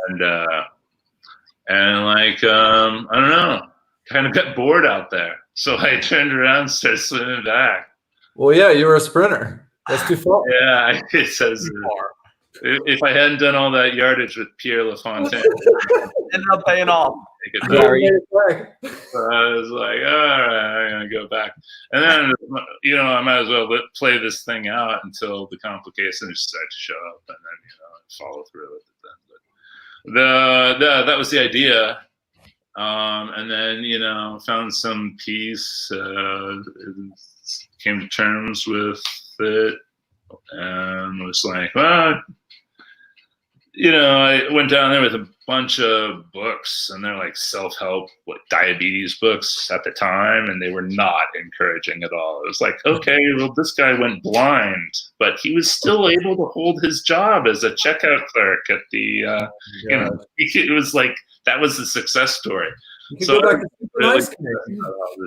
And like, I don't know, kind of got bored out there. So I turned around and started swimming back. Well, yeah, you were a sprinter. That's too far. Yeah, it says if I hadn't done all that yardage with Pierre LaFontaine, ended up paying off. So I was like, all right, I'm gonna go back, and then I might as well play this thing out until the complications start to show up, and then follow through with it. Then, that was the idea, and then found some peace, came to terms with it, and was like, well. I went down there with a bunch of books, and they're like self-help, diabetes books at the time, and they were not encouraging at all. It was like, okay, well, this guy went blind, but he was still able to hold his job as a checkout clerk at the, it was like, that was the success story. So all this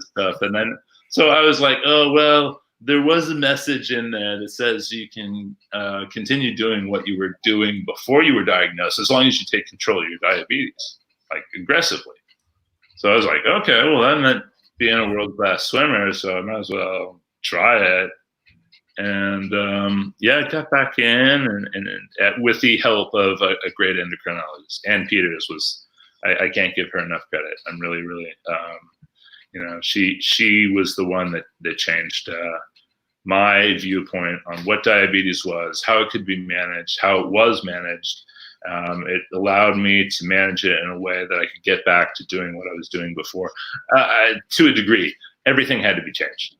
stuff. And then, so I was like, oh, well, there was a message in there that says you can continue doing what you were doing before you were diagnosed, as long as you take control of your diabetes, like aggressively. So I was like, okay, well, that meant being a world-class swimmer, so I might as well try it. And I got back in, and with the help of a great endocrinologist. Ann Peters was, I can't give her enough credit. I'm really, really, she was the one that changed my viewpoint on what diabetes was, how it could be managed, how it was managed. It allowed me to manage it in a way that I could get back to doing what I was doing before. To a degree, everything had to be changed.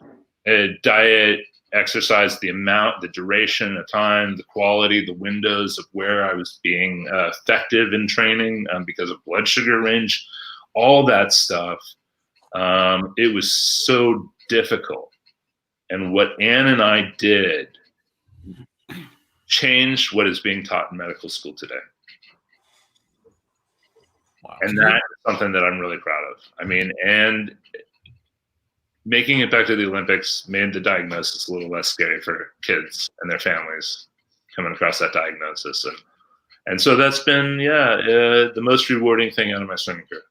Diet, exercise, the amount, the duration of time, the quality, the windows of where I was being effective in training because of blood sugar range, all that stuff. It was so difficult. And what Ann and I did changed what is being taught in medical school today. Wow. And that is something that I'm really proud of. I mean, and making it back to the Olympics made the diagnosis a little less scary for kids and their families coming across that diagnosis. And so that's been, the most rewarding thing out of my swimming career,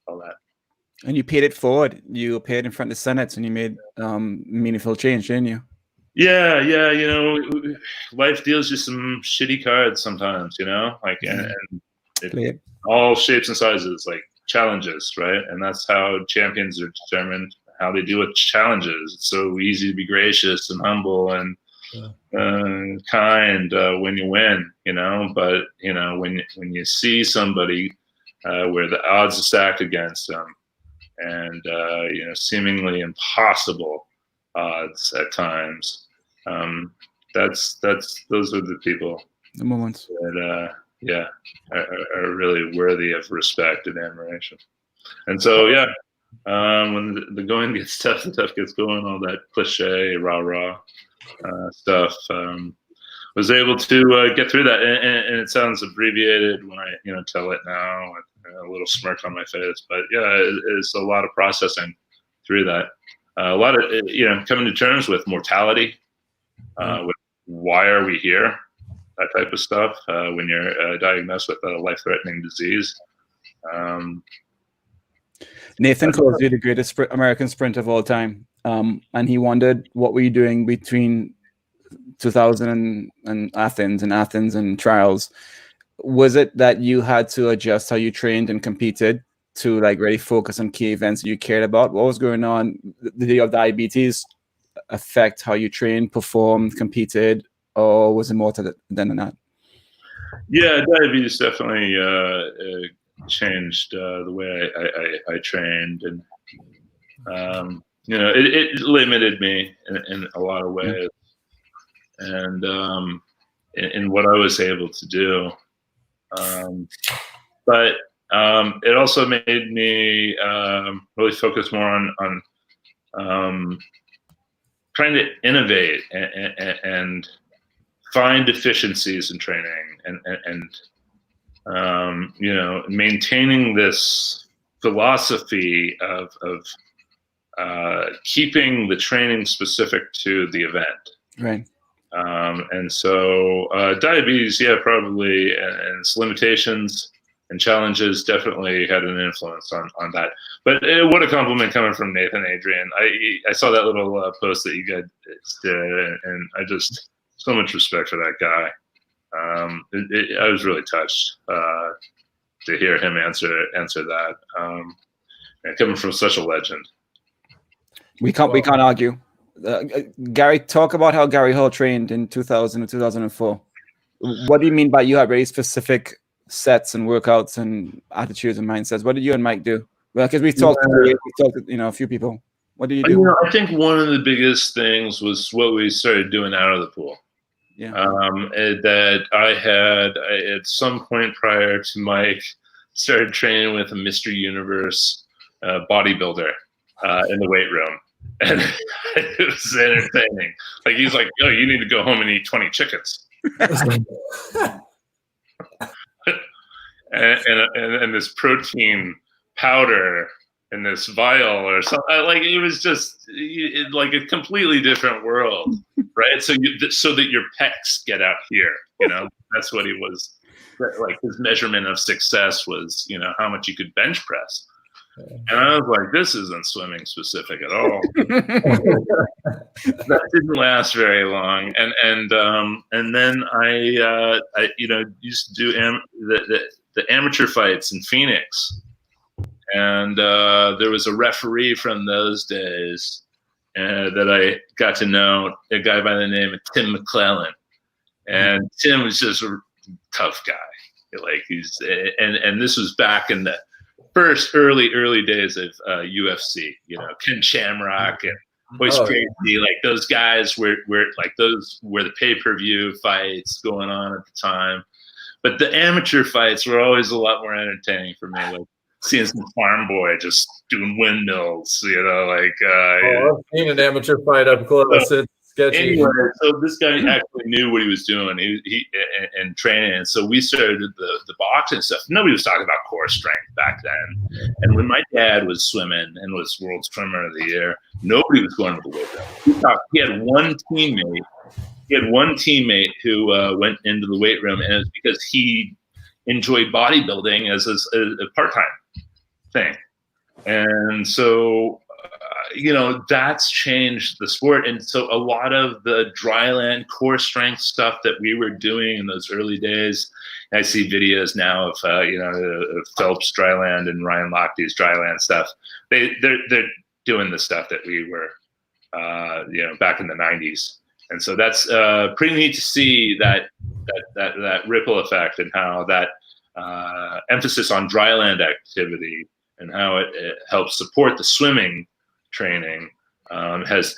all that. And you paid it forward. You appeared in front of the Senate and you made meaningful change, didn't you? Yeah, you know, life deals you some shitty cards sometimes, you know, like, and all shapes and sizes, like challenges, right? And that's how champions are determined, how they deal with challenges. It's so easy to be gracious and humble and kind when you win, you know, but you know, when you see somebody where the odds are stacked against them, and you know, seemingly impossible odds at times, those are the people, the moments that are really worthy of respect and admiration. And so when the going gets tough, the tough gets going, all that cliche rah stuff, was able to get through that, and it sounds abbreviated when I tell it now with a little smirk on my face, but it's a lot of processing through that, a lot of coming to terms with mortality, with why are we here, that type of stuff, when you're diagnosed with a life-threatening disease. Nathan calls you the greatest American sprinter of all time, and he wondered what were you doing between 2000 and Athens and trials. Was it that you had to adjust how you trained and competed to like really focus on key events that you cared about? What was going on? Did your diabetes affect how you trained, performed, competed, or was it more than that? Yeah, diabetes definitely changed the way I trained, and it limited me in a lot of ways, and in what I was able to do. But it also made me really focus more on trying to innovate and find efficiencies in training, and maintaining this philosophy of keeping the training specific to the event. Right. And so diabetes, probably, and its limitations and challenges definitely had an influence on that. But what a compliment coming from Nathan Adrian. I saw that little post that you guys did, and I just, so much respect for that guy. I was really touched to hear him answer that. And coming from such a legend. We can't argue. Gary, talk about how Gary Hall trained in 2000 and 2004. What do you mean by you had very specific sets and workouts and attitudes and mindsets? What did you and Mike do? Well, because we talked to a few people. What did you do? I think one of the biggest things was what we started doing out of the pool. Yeah. That I had at some point prior to Mike started training with a Mr. Universe bodybuilder in the weight room. And it was entertaining. Like, he's like, "Oh, you need to go home and eat 20 chickens." and this protein powder in this vial or something. Like, it was just like a completely different world, right? So that your pecs get out here, that's what he was. Like, his measurement of success was, how much you could bench press. And I was like, this isn't swimming specific at all. That didn't last very long. And then I used to do the amateur fights in Phoenix. And there was a referee from those days that I got to know, a guy by the name of Tim McClellan. And Tim was just a tough guy. Like, and this was back in the first early days of UFC, Ken Shamrock and Royce Gracie, like those guys were like, those were the pay-per-view fights going on at the time. But the amateur fights were always a lot more entertaining for me, like seeing some farm boy just doing windmills, I've seen an amateur fight up close. It's sketchy. Anyway, so this guy actually knew what he was doing. He and training, and so we started the boxing stuff. Nobody was talking about core strength back then. And when my dad was swimming and was world swimmer of the year, nobody was going to the weight room. He had one teammate who went into the weight room, and it was because he enjoyed bodybuilding as a part-time thing. And so that's changed the sport. And so a lot of the dryland core strength stuff that we were doing in those early days, I see videos now of Phelps dryland and Ryan Lochte's dryland stuff. They're doing the stuff that we were back in the 90s. And so that's pretty neat to see that ripple effect, and how that emphasis on dryland activity and how it helps support the swimming training has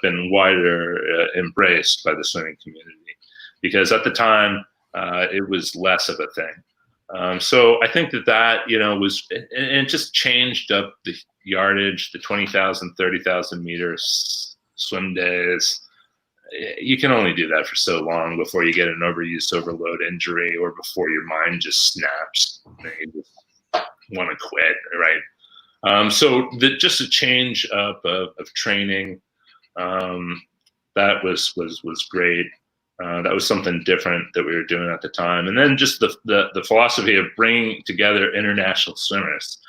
been wider embraced by the swimming community, because at the time it was less of a thing. So I think that was, and it just changed up the yardage, the 20,000, 30,000 meters swim days. You can only do that for so long before you get an overuse overload injury, or before your mind just snaps and you just want to quit, right? So just a change up of training, that was great. That was something different that we were doing at the time. And then just the philosophy of bringing together international swimmers.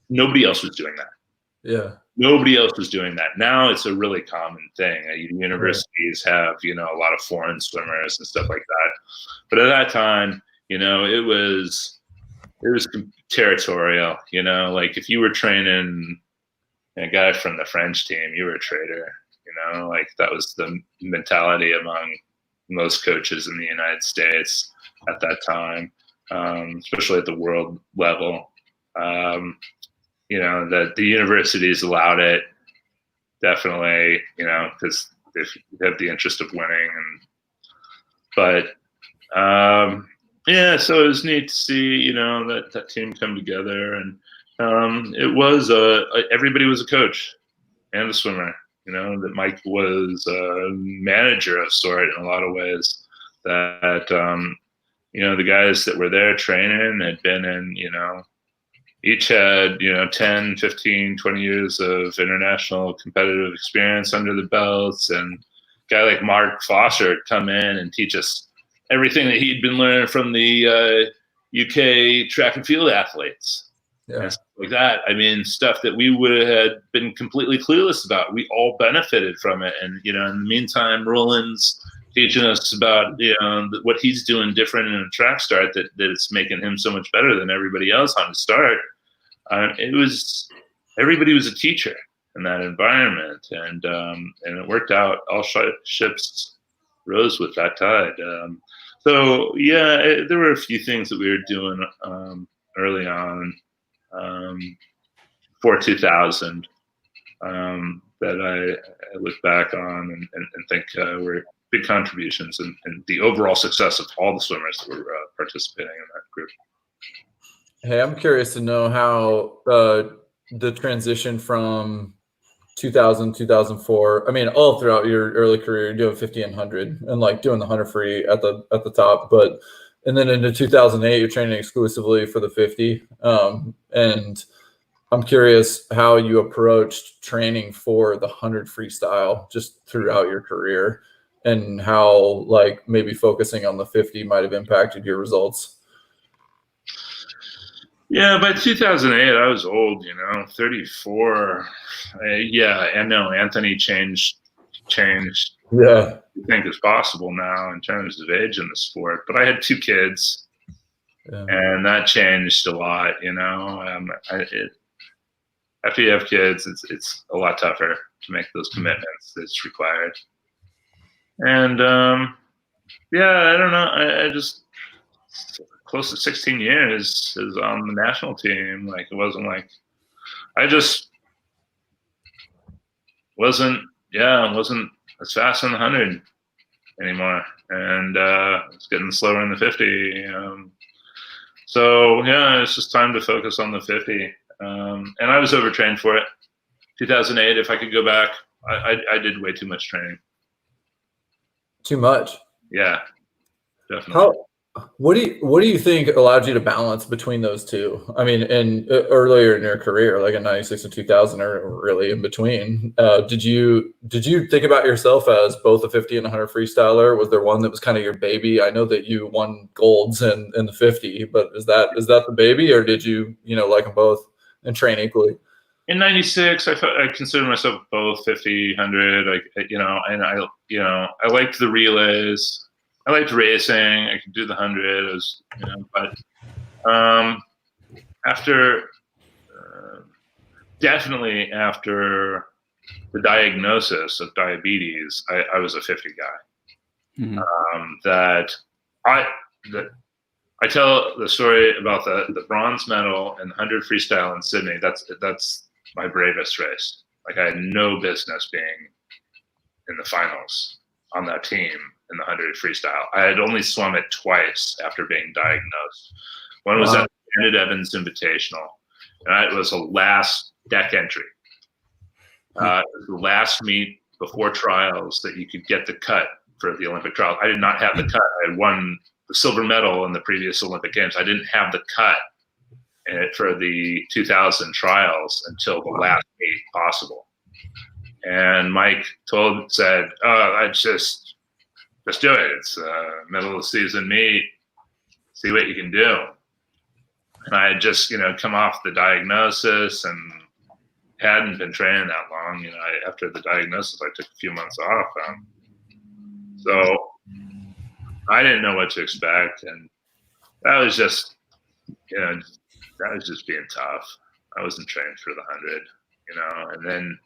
Nobody else was doing that. Yeah. Nobody else was doing that. Now it's a really common thing. Universities have, a lot of foreign swimmers and stuff like that. But at that time, it was territorial. Like if you were training a guy from the French team, you were a traitor. Like that was the mentality among most coaches in the United States at that time, especially at the world level. That the universities allowed it, definitely, because they have the interest of winning. So it was neat to see, that team come together, and it was everybody was a coach and a swimmer. That Mike was a manager of sort in a lot of ways. That the guys that were there training had been in, each had 10, 15, 20 years of international competitive experience under the belts. And a guy like Mark Foster would come in and teach us everything that he'd been learning from the UK track and field athletes. Yeah. And stuff like that. I mean, stuff that we would have been completely clueless about. We all benefited from it. And, in the meantime, Roland's teaching us about, what he's doing different in a track start that it's making him so much better than everybody else on the start. Everybody was a teacher in that environment, and it worked out. All ships rose with that tide. There were a few things that we were doing early on for 2000 that I look back on and think were big contributions in the overall success of all the swimmers that were participating in that group. Hey, I'm curious to know how the transition from 2000, 2004, I mean, all throughout your early career, you're doing 50 and 100 and like doing the 100 free at the top, and then into 2008, you're training exclusively for the 50. And I'm curious how you approached training for the 100 freestyle just throughout your career, and how like maybe focusing on the 50 might have impacted your results. Yeah, by 2008, I was old, 34. I know Anthony changed. Yeah. I think is possible now in terms of age in the sport. But I had 2 kids, and that changed a lot, after you have kids, it's a lot tougher to make those commitments that's required. And, I don't know. I just close to 16 years is on the national team. Like, it wasn't like I just wasn't as fast on the 100 anymore, and it's getting slower in the 50. It's just time to focus on the 50. And I was overtrained for it. 2008, if I could go back, I did way too much training. Too much? Yeah, definitely. What do you think allowed you to balance between those two? I mean, and earlier in your career, like in 96 and 2000, or really in between, did you think about yourself as both a 50 and 100 freestyler? Was there one that was kind of your baby? I know that you won golds in the 50, but is that the baby, or did you like them both and train equally? in '96, I considered myself both 50, 100. And I liked the relays. I liked racing. I could do the 100. After definitely after the diagnosis of diabetes, I was a 50 guy. Mhm. I tell the story about the bronze medal and the 100 freestyle in Sydney. That's my bravest race. Like, I had no business being in the finals on that team in the 100 freestyle. I had only swum it twice after being diagnosed. One was at the Janet Evans Invitational, and it was a last deck entry. It was the last meet before trials that you could get the cut for the Olympic trials. I did not have the cut. I had won the silver medal in the previous Olympic Games. I didn't have the cut for the 2000 trials until the last meet possible. And Mike said, "Oh, I just do it. It's middle of the season meet. See what you can do." And I had just, come off the diagnosis and hadn't been training that long. After the diagnosis, I took a few months off. So I didn't know what to expect, and that was just, being tough. I wasn't trained for the 100, and then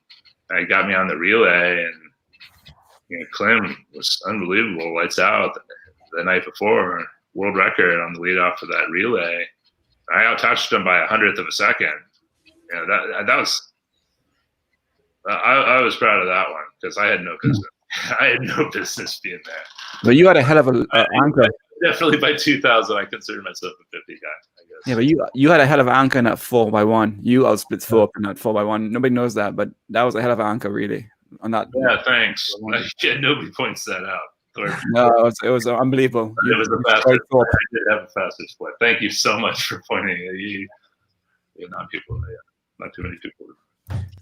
it got me on the relay, and Clem was unbelievable, lights out the night before, world record on the lead off of that relay. I outtouched him by 100th of a second. That was. I was proud of that one because I had no business. I had no business being there. But you had a hell of a anchor. Definitely by 2000, I consider myself a 50 guy, I guess. Yeah, but you had a hell of an anchor in that 4x1. You outsplit Thorpe in that 4x1. Nobody knows that, but that was a hell of an anchor, really. On that. Yeah, thanks. Yeah, nobody points that out. No, it was unbelievable. It was a faster. I did have a faster split. Thank you so much for pointing it. Not too many people.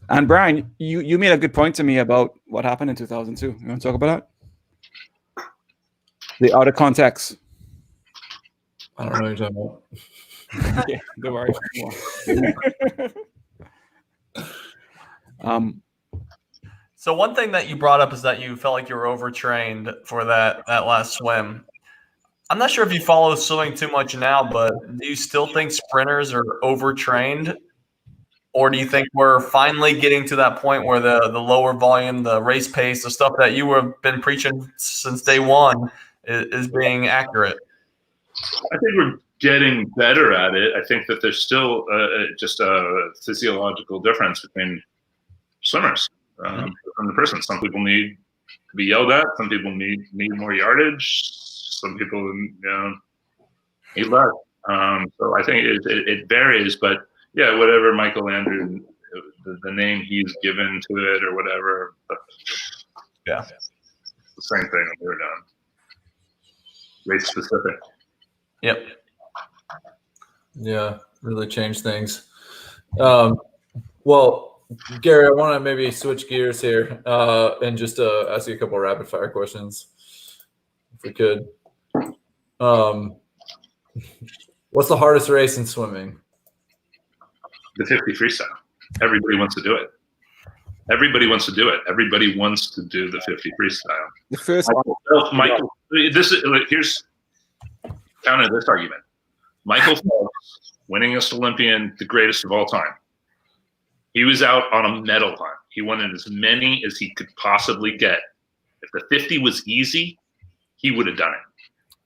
And Brian, you made a good point to me about what happened in 2002. You want to talk about that? The out of context. I don't know what you're talking about. Yeah, don't worry. So one thing that you brought up is that you felt like you were overtrained for that last swim. I'm not sure if you follow swimming too much now, but do you still think sprinters are overtrained? Or do you think we're finally getting to that point where the lower volume, the race pace, the stuff that you have been preaching since day one is being accurate? I think we're getting better at it. I think that there's still just a physiological difference between swimmers from the person. Some people need to be yelled at. Some people need more yardage. Some people need less. So I think it varies, but yeah, whatever Michael Andrew, the name he's given to it or whatever. Yeah, the same thing that we're doing. Race specific. Yep. Yeah, really changed things. Well, Gary, I want to maybe switch gears here and just ask you a couple of rapid fire questions, if we could. What's the hardest race in swimming? The 50 freestyle. Everybody wants to do it. Everybody wants to do it. Everybody wants to do the 50 freestyle. The first Michael, here's counter this argument. Michael Phelps, winningest Olympian, the greatest of all time. He was out on a medal hunt. He wanted as many as he could possibly get. If the 50 was easy, he would have done it.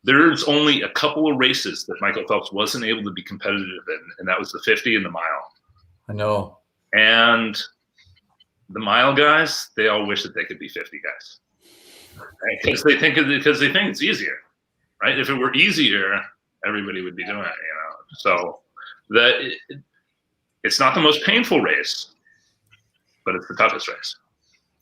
There's only a couple of races that Michael Phelps wasn't able to be competitive in, and that was the 50 and the mile. I know. And the mile guys, they all wish that they could be 50 guys, right? Because they think it's easier, right? If it were easier, everybody would be doing it, So it's not the most painful race, but it's the toughest race.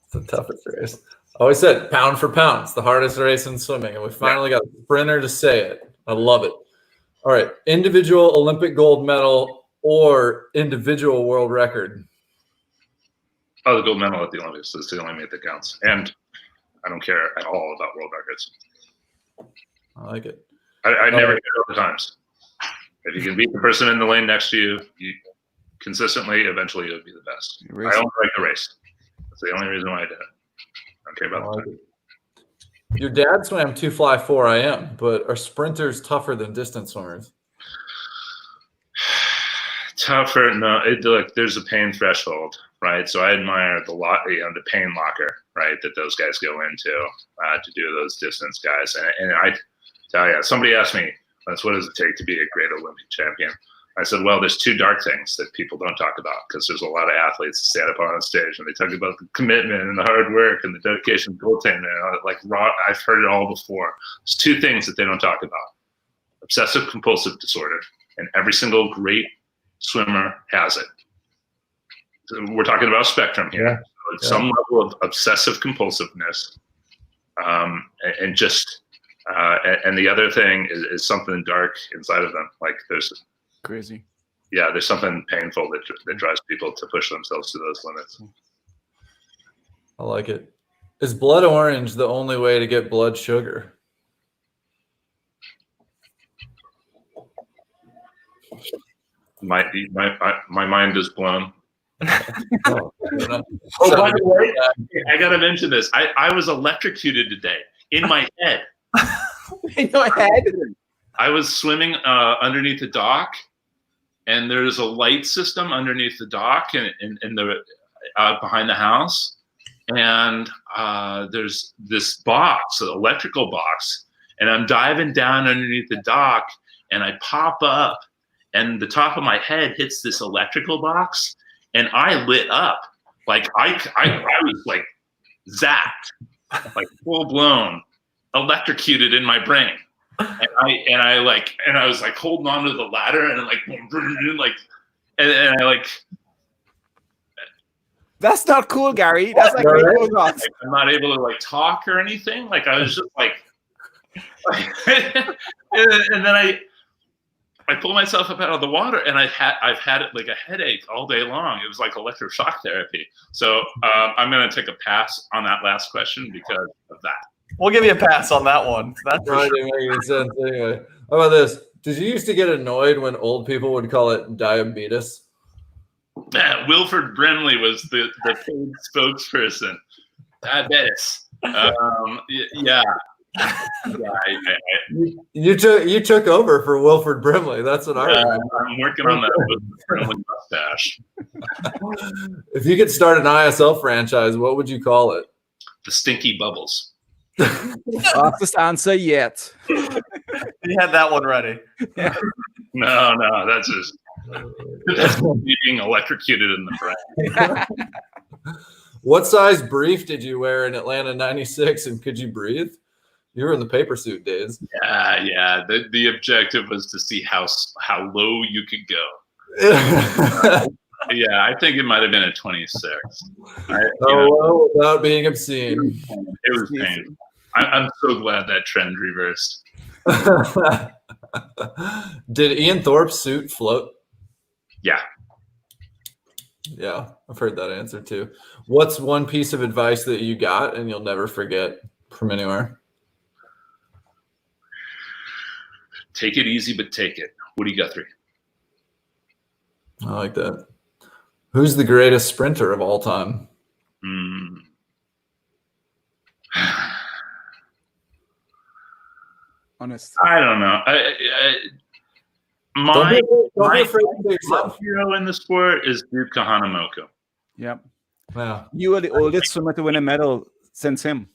It's the toughest race. I always said pound for pound, it's the hardest race in swimming, and we finally got a sprinter to say it. I love it. All right, individual Olympic gold medal or individual world record? Oh, the gold medal at the Olympics. That's the only meet that counts. And I don't care at all about world records. I like it. I never care about the times. If you can beat the person in the lane next to you, you consistently, eventually you'll be the best. I Race. don't like the race. That's the only reason why I did it. I don't care about the time. Your dad swam 2 fly 4 IM, but are sprinters tougher than distance swimmers? Tougher, no. Look, there's a pain threshold, right? So I admire the pain locker, right, that those guys go into to do those distance guys. And I tell you, somebody asked me, what does it take to be a great Olympic champion? I said, well, there's 2 dark things that people don't talk about, because there's a lot of athletes that stand up on a stage and they talk about the commitment and the hard work and the dedication to goaltending. I've heard it all before. There's 2 things that they don't talk about: obsessive compulsive disorder, and every single great swimmer has it. So we're talking about a spectrum here. Yeah. So it's some level of obsessive compulsiveness, and the other thing is something dark inside of them. Like there's Crazy. Yeah, there's something painful that drives people to push themselves to those limits. I like it. Is blood orange the only way to get blood sugar? My mind is blown. Oh, Oh, by the way, I gotta mention this. I was electrocuted today in my head. In your head? I was swimming underneath the dock, and there's a light system underneath the dock and in the behind the house, and there's this box, an electrical box, and I'm diving down underneath the dock, and I pop up, and the top of my head hits this electrical box, and I lit up. Like I was like zapped, like full blown electrocuted in my brain. And I was like holding on to the ladder and That's not cool, Gary. That's like I'm not able to like talk or anything. Like I was just like and then I pulled myself up out of the water, and I've had it like a headache all day long. It was like electroshock therapy. So I'm gonna take a pass on that last question because of that. We'll give you a pass on that one. That's Right, it makes sense anyway. How about this? Did you used to get annoyed when old people would call it diabetes? Yeah, Wilford Brimley was the paid spokesperson. Diabetes. Yeah. You took over for Wilford Brimley. That's what I remember. I'm working on that Wilford Brimley mustache. If you could start an ISL franchise, what would you call it? The Stinky Bubbles. Fastest answer yet. You had that one ready. No, that's me being electrocuted in the brain. What size brief did you wear in Atlanta '96, and could you breathe? You were in the paper suit days. Yeah. The objective was to see how low you could go. Yeah, I think it might have been a 26. Well, without being obscene. It was painful. I'm so glad that trend reversed. Did Ian Thorpe's suit float? Yeah. Yeah, I've heard that answer too. What's one piece of advice that you got and you'll never forget from anywhere? Take it easy, but take it. Woody Guthrie. I like that. Who's the greatest sprinter of all time? Honest. I don't know. Don't be afraid to say My yourself. hero in the sport is Duke Kahanamoku. Yep. Yeah. You were the oldest swimmer to win a medal since him.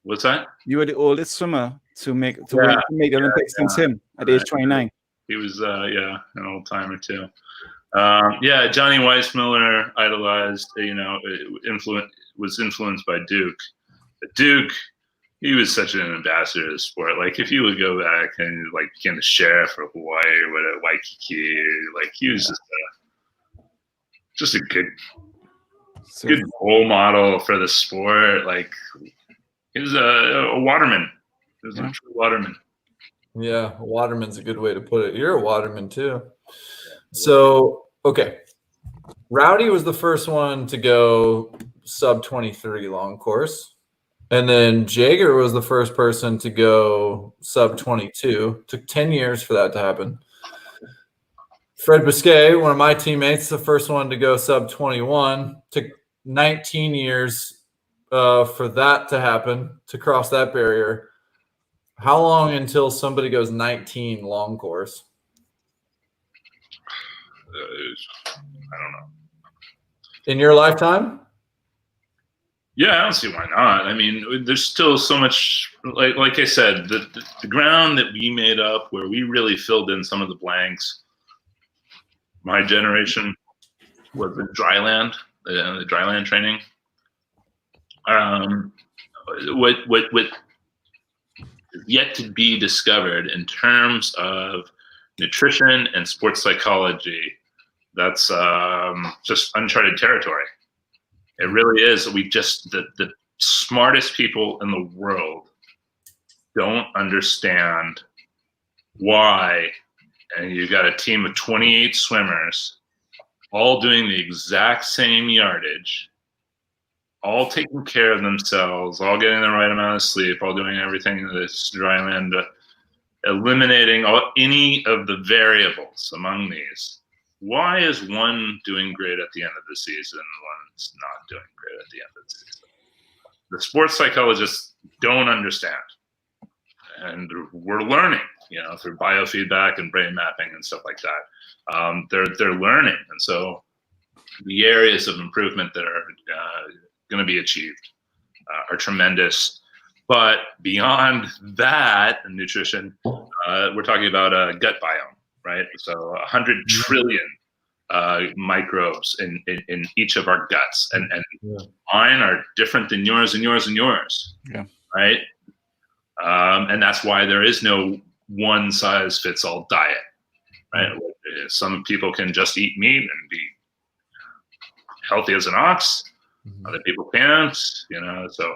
What's that? You were the oldest swimmer to make the Olympics since him at age 29. He was an old timer too. Johnny Weissmuller idolized, was influenced by Duke. But Duke, he was such an ambassador of the sport. Like if you would go back and like became the sheriff of Hawaii or whatever, Waikiki, like he was just a good role model for the sport. Like he was a waterman. He was a true waterman. Yeah, waterman's a good way to put it. You're a waterman too. So, okay. Rowdy was the first one to go sub 23 long course. And then Jaeger was the first person to go sub 22. Took 10 years for that to happen. Fred Biscay, one of my teammates, the first one to go sub 21, took 19 years for that to happen, to cross that barrier. How long until somebody goes 19 long course? I don't know. In your lifetime? Yeah, I don't see why not. I mean, there's still so much, like I said, the ground that we made up where we really filled in some of the blanks. My generation was the dry land training. What is yet to be discovered in terms of nutrition and sports psychology, that's just uncharted territory. It really is. The smartest people in the world don't understand why. And you've got a team of 28 swimmers all doing the exact same yardage, all taking care of themselves, all getting the right amount of sleep, all doing everything in this dry land, eliminating any of the variables among these. Why is one doing great at the end of the season and one's not doing great at the end of the season? The sports psychologists don't understand. And we're learning, through biofeedback and brain mapping and stuff like that. They're learning. And so the areas of improvement that are going to be achieved are tremendous. But beyond that, nutrition, we're talking about a gut biome, right? So 100 trillion microbes in each of our guts, and mine are different than yours and yours and yours, right? And that's why there is no one size fits all diet, right? Some people can just eat meat and be healthy as an ox. Other people can't, so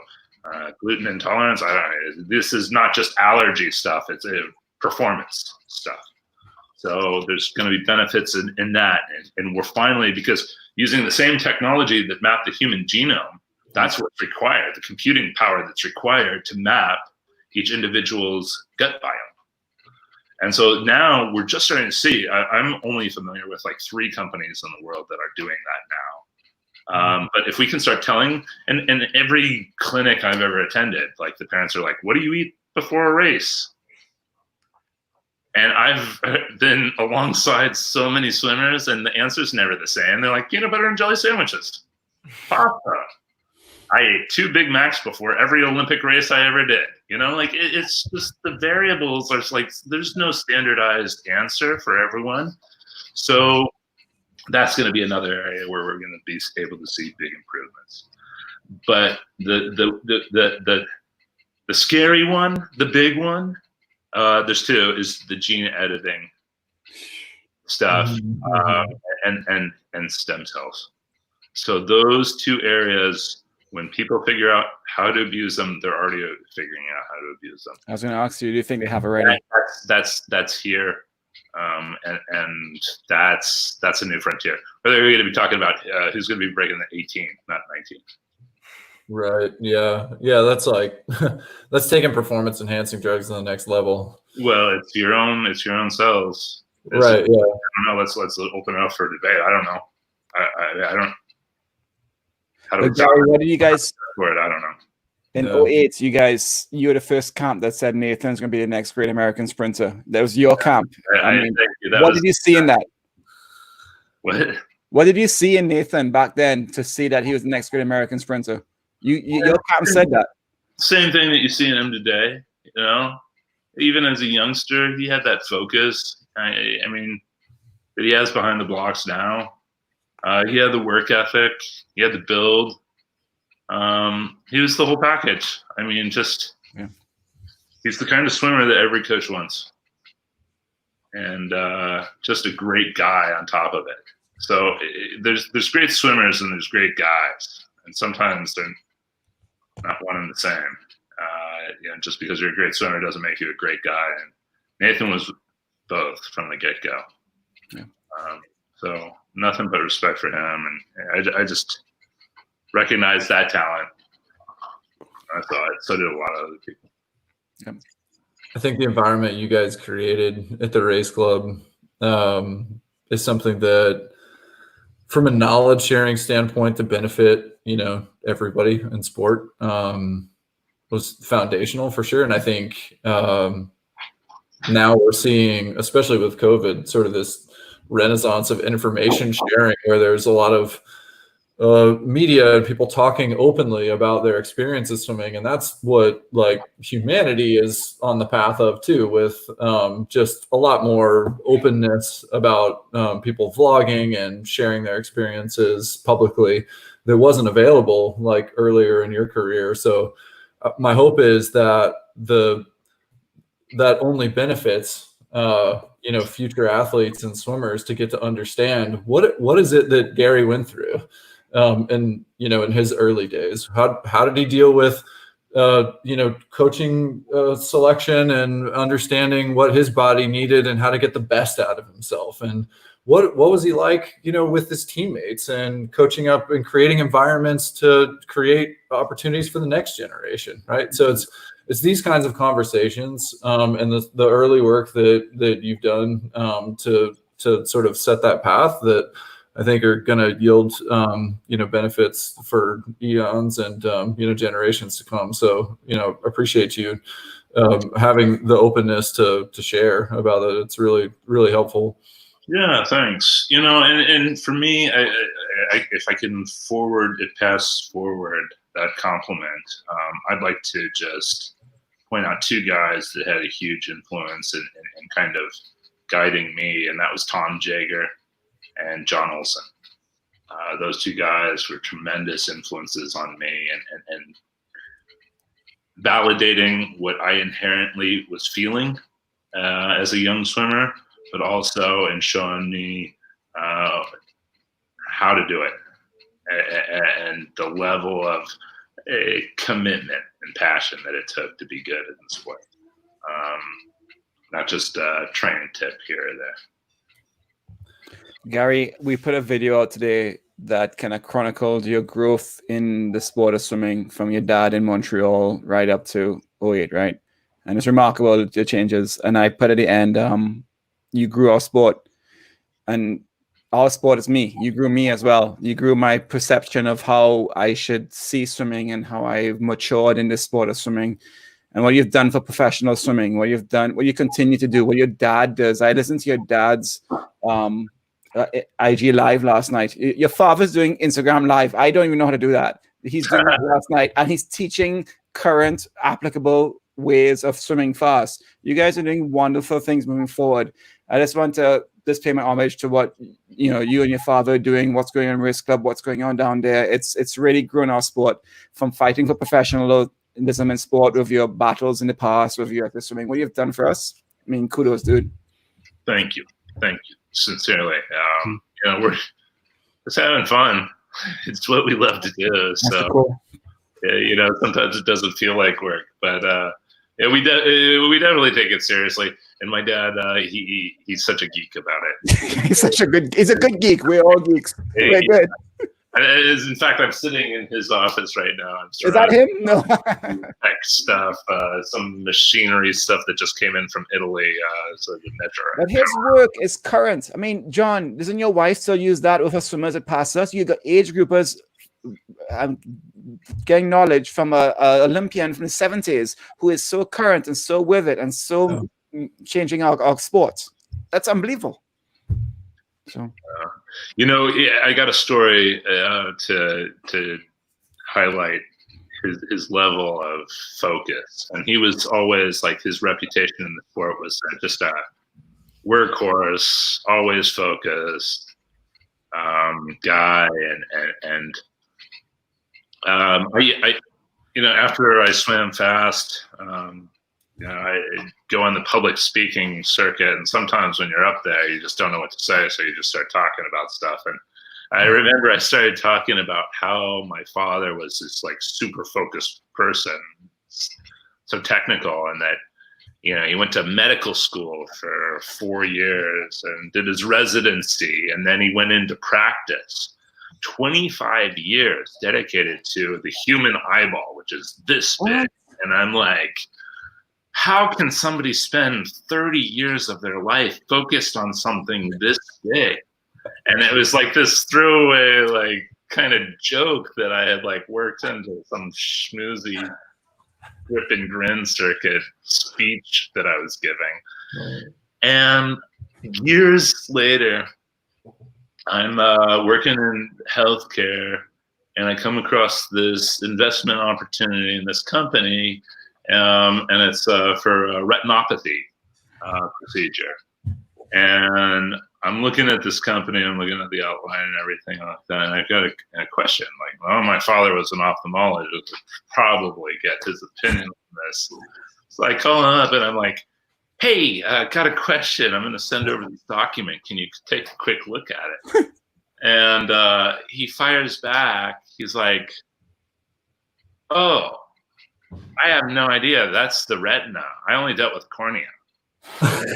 gluten intolerance. I don't know. This is not just allergy stuff. It's performance stuff. So there's going to be benefits in that. And we're finally, because using the same technology that mapped the human genome, that's what's required, the computing power that's required to map each individual's gut biome. And so now we're just starting to see, I'm only familiar with like 3 companies in the world that are doing that now. But if we can start telling, and every clinic I've ever attended, like the parents are like, what do you eat before a race? And I've been alongside so many swimmers and the answer's never the same. They're like, peanut butter and jelly sandwiches, pasta. I ate 2 Big Macs before every Olympic race I ever did. It's just the variables are like, there's no standardized answer for everyone. So that's going to be another area where we're going to be able to see big improvements. But the scary one, the big one, there's 2, is the gene editing stuff, and stem cells. So those 2 areas, when people figure out how to abuse them, they're already figuring out how to abuse them. I was going to ask you, do you think they have already? That's here. And that's a new frontier. But they're going to be talking about who's going to be breaking the 18, not 19. Right. Yeah. That's like that's taking performance enhancing drugs to the next level. Well, it's your own cells. Right. I don't know. Let's open it up for debate. I don't know. I don't. How do Gary, what did you guys? For it, I don't know. In 08, you were the first camp that said Nathan's going to be the next great American sprinter. That was your camp. What did you see in that? What did you see in Nathan back then to see that he was the next great American sprinter? Your camp said that. Same thing that you see in him today. Even as a youngster, he had that focus. I mean, that he has behind the blocks now. He had the work ethic. He had the build. He was the whole package. I mean, he's the kind of swimmer that every coach wants. And just a great guy on top of it. So there's great swimmers and there's great guys. And sometimes they're not one and the same. Just because you're a great swimmer doesn't make you a great guy. And Nathan was both from the get-go. Yeah. So nothing but respect for him. And I just recognize that talent. I saw it. So did a lot of other people. I think the environment you guys created at the race club is something that, from a knowledge sharing standpoint, to benefit, everybody in sport, was foundational for sure. And I think now we're seeing, especially with COVID, sort of this renaissance of information sharing, where there's a lot of media and people talking openly about their experiences swimming. And that's what humanity is on the path of too, with just a lot more openness about people vlogging and sharing their experiences publicly that wasn't available earlier in your career. So my hope is that that only benefits future athletes and swimmers to get to understand what is it that Gary went through in his early days. How did he deal with coaching selection and understanding what his body needed and how to get the best out of himself, and what was he like with his teammates and coaching up and creating environments to create opportunities for the next generation, right? So it's these kinds of conversations and the early work that you've done to sort of set that path that I think are going to yield benefits for eons and generations to come. So appreciate you having the openness to share about it. It's really, really helpful. Yeah, thanks. And for me, I if I can pass forward that compliment, I'd like to just point out two guys that had a huge influence in kind of guiding me, and that was Tom Jager and John Olson. Those two guys were tremendous influences on me and validating what I inherently was feeling as a young swimmer, but also in showing me how to do it and the level of commitment and passion that it took to be good in the sport. Not just a training tip here or there. Gary, we put a video out today that kind of chronicled your growth in the sport of swimming from your dad in Montreal right up to 2008, right? And it's remarkable, the changes. And I put at the end, you grew our sport. And our sport is me. You grew me as well. You grew my perception of how I should see swimming and how I've matured in this sport of swimming. And what you've done for professional swimming, what you've done, what you continue to do, what your dad does. I listened to your dad's IG live last night. Your father's doing Instagram live. I don't even know how to do that. He's doing that last night, and he's teaching current applicable ways of swimming fast. You guys are doing wonderful things moving forward. I just want to pay my homage to what you and your father are doing, what's going on in Race Club, what's going on down there. It's really grown our sport from fighting for professionalism in sport with your battles in the past, with your swimming. What you've done for us, I mean, kudos, dude. Thank you. Sincerely. We're just having fun. It's what we love to do. So, cool. Yeah, sometimes it doesn't feel like work, but we definitely take it seriously. And my dad, he's such a geek about it. He's a good geek. We're all geeks. We're good. In fact, I'm sitting in his office right now. Is that him? No. Tech stuff, some machinery stuff that just came in from Italy. So the measure. But his work is current. I mean, John, doesn't your wife still use that with her swimmers that pass us? You got age groupers getting knowledge from a Olympian from the 70s who is so current and so with it and so changing our sports. That's unbelievable. So. I got a story to highlight his level of focus, and he was always his reputation in the sport was just a workhorse, always focused guy, and after I swam fast, I go on the public speaking circuit, and sometimes when you're up there, you just don't know what to say, so you just start talking about stuff. And I remember I started talking about how my father was this super focused person, so technical, and that he went to medical school for 4 years and did his residency, and then he went into practice. 25 years dedicated to the human eyeball, which is this big, and I'm like, how can somebody spend 30 years of their life focused on something this big? And it was like this throwaway, like kind of joke that I had like worked into some schmoozy grip and grin circuit speech that I was giving. And years later, I'm working in healthcare, and I come across this investment opportunity in this company, and it's for a retinopathy procedure. And I'm looking at this company, I'm looking at the outline and everything like that, and I've got a question. Like, well, my father was an ophthalmologist, would probably get his opinion on this. So I call him up, and I'm like, hey, got a question. I'm going to send over this document. Can you take a quick look at it? And he fires back. He's like, oh, I have no idea. That's the retina. I only dealt with cornea. What?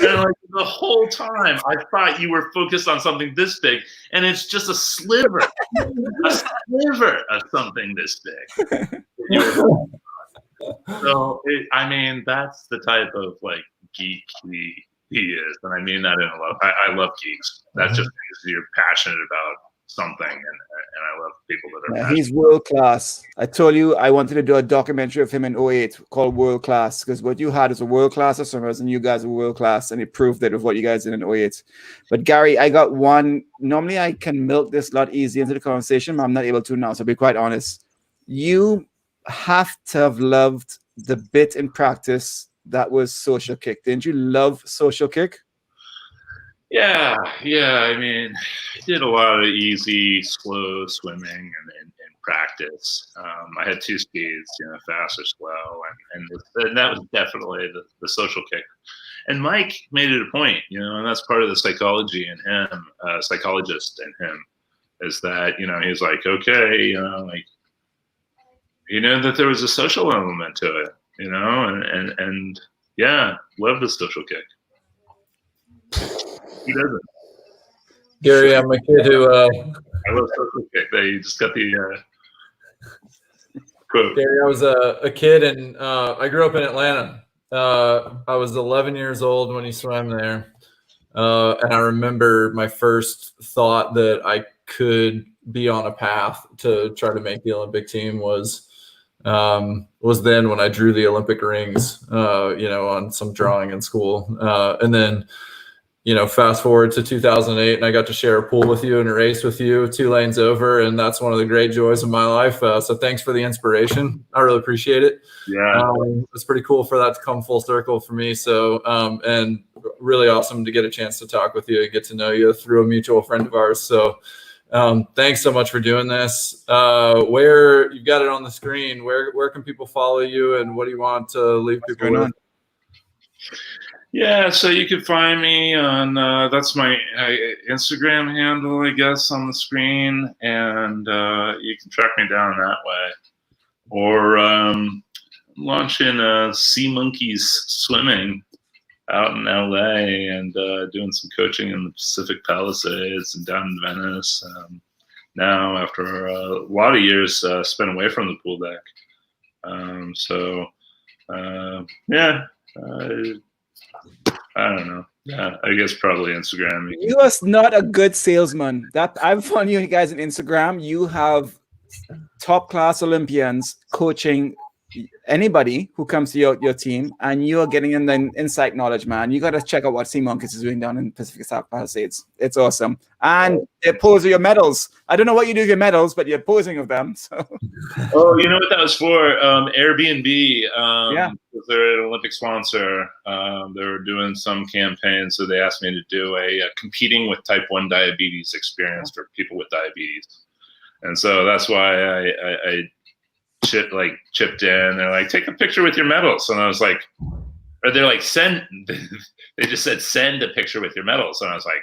And like the whole time, I thought you were focused on something this big, and it's just a sliver of something this big. So, I mean, that's the type of like geek he is, and I mean that in a love. I love geeks. That's just because you're passionate about something, and I love people that are. Yeah, he's world class. I told you I wanted to do a documentary of him in 08 called World Class, because what you had is a world class of swimmers, and you guys were world class, and it proved it of what you guys did in 08. But Gary, I got one. Normally, I can milk this a lot easier into the conversation, but I'm not able to now. So, to be quite honest, you have to have loved the bit in practice that was social kick. Didn't you love social kick? Yeah. I mean, I did a lot of easy, slow swimming and practice. I had two speeds, fast or slow, and that was definitely the social kick. And Mike made it a point, and that's part of the psychology in him, psychologist in him, is that he's like, okay, like, that there was a social element to it, and yeah, love the social kick. Who doesn't? Gary, I'm a kid who. I love social kick. You just got the quote. Gary, I was a kid, and I grew up in Atlanta. I was 11 years old when he swam there, and I remember my first thought that I could be on a path to try to make the Olympic team was then when I drew the Olympic rings, on some drawing in school, and then. Fast forward to 2008, and I got to share a pool with you and a race with you 2 lanes over, and that's one of the great joys of my life. So thanks for the inspiration. I really appreciate it. Yeah, it's pretty cool for that to come full circle for me. So, and really awesome to get a chance to talk with you and get to know you through a mutual friend of ours. So, thanks so much for doing this. Where you've got it on the screen, where can people follow you, and what do you want to leave people with? Yeah, so you can find me on that's my Instagram handle, I guess, on the screen, and you can track me down that way. Or launching Sea Monkeys Swimming out in LA, and doing some coaching in the Pacific Palisades and down in Venice. Now, after a lot of years spent away from the pool deck, I don't know. Yeah, I guess probably Instagram. You are not a good salesman. That I've found you guys on Instagram. You have top class Olympians coaching anybody who comes to your team, and you are getting in the insight knowledge, man. You got to check out what Sea Monkeys is doing down in Pacific Palisades. It's awesome. And they're posing your medals. I don't know what you do with your medals, but you're posing of them. So. Oh, you know what that was for? Airbnb. Yeah. They're an Olympic sponsor. They were doing some campaign, so they asked me to do a competing with type 1 diabetes experience for people with diabetes. And so that's why I chipped in. They're like, take a picture with your medals. And I was like, or they're like, send, they just said, send a picture with your medals. And I was like,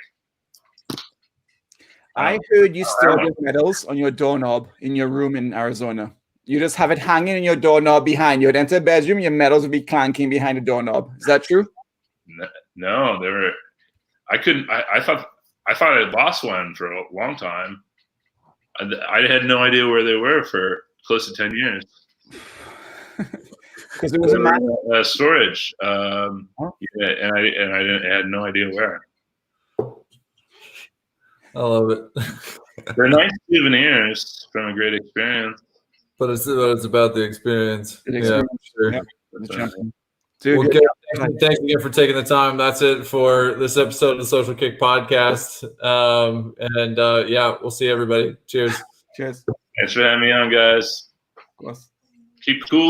I heard you still get medals on your doorknob in your room in Arizona. You just have it hanging in your doorknob behind you. You'd enter the bedroom, your medals would be clanking behind the doorknob. Is that true? No, they were, I thought I lost one for a long time. I had no idea where they were for close to 10 years. Because it was a man. Storage. Yeah, and I had no idea where. I love it. They're nice souvenirs from a great experience. But it's about the experience. The Yeah, experience. sure. Yep. The champion. Well, Dude, Garrett, thanks again for taking the time. That's it for this episode of the Social Kick Podcast. Yeah, we'll see everybody. Cheers. cheers. Thanks for having me on, guys. Of course. Keep cool.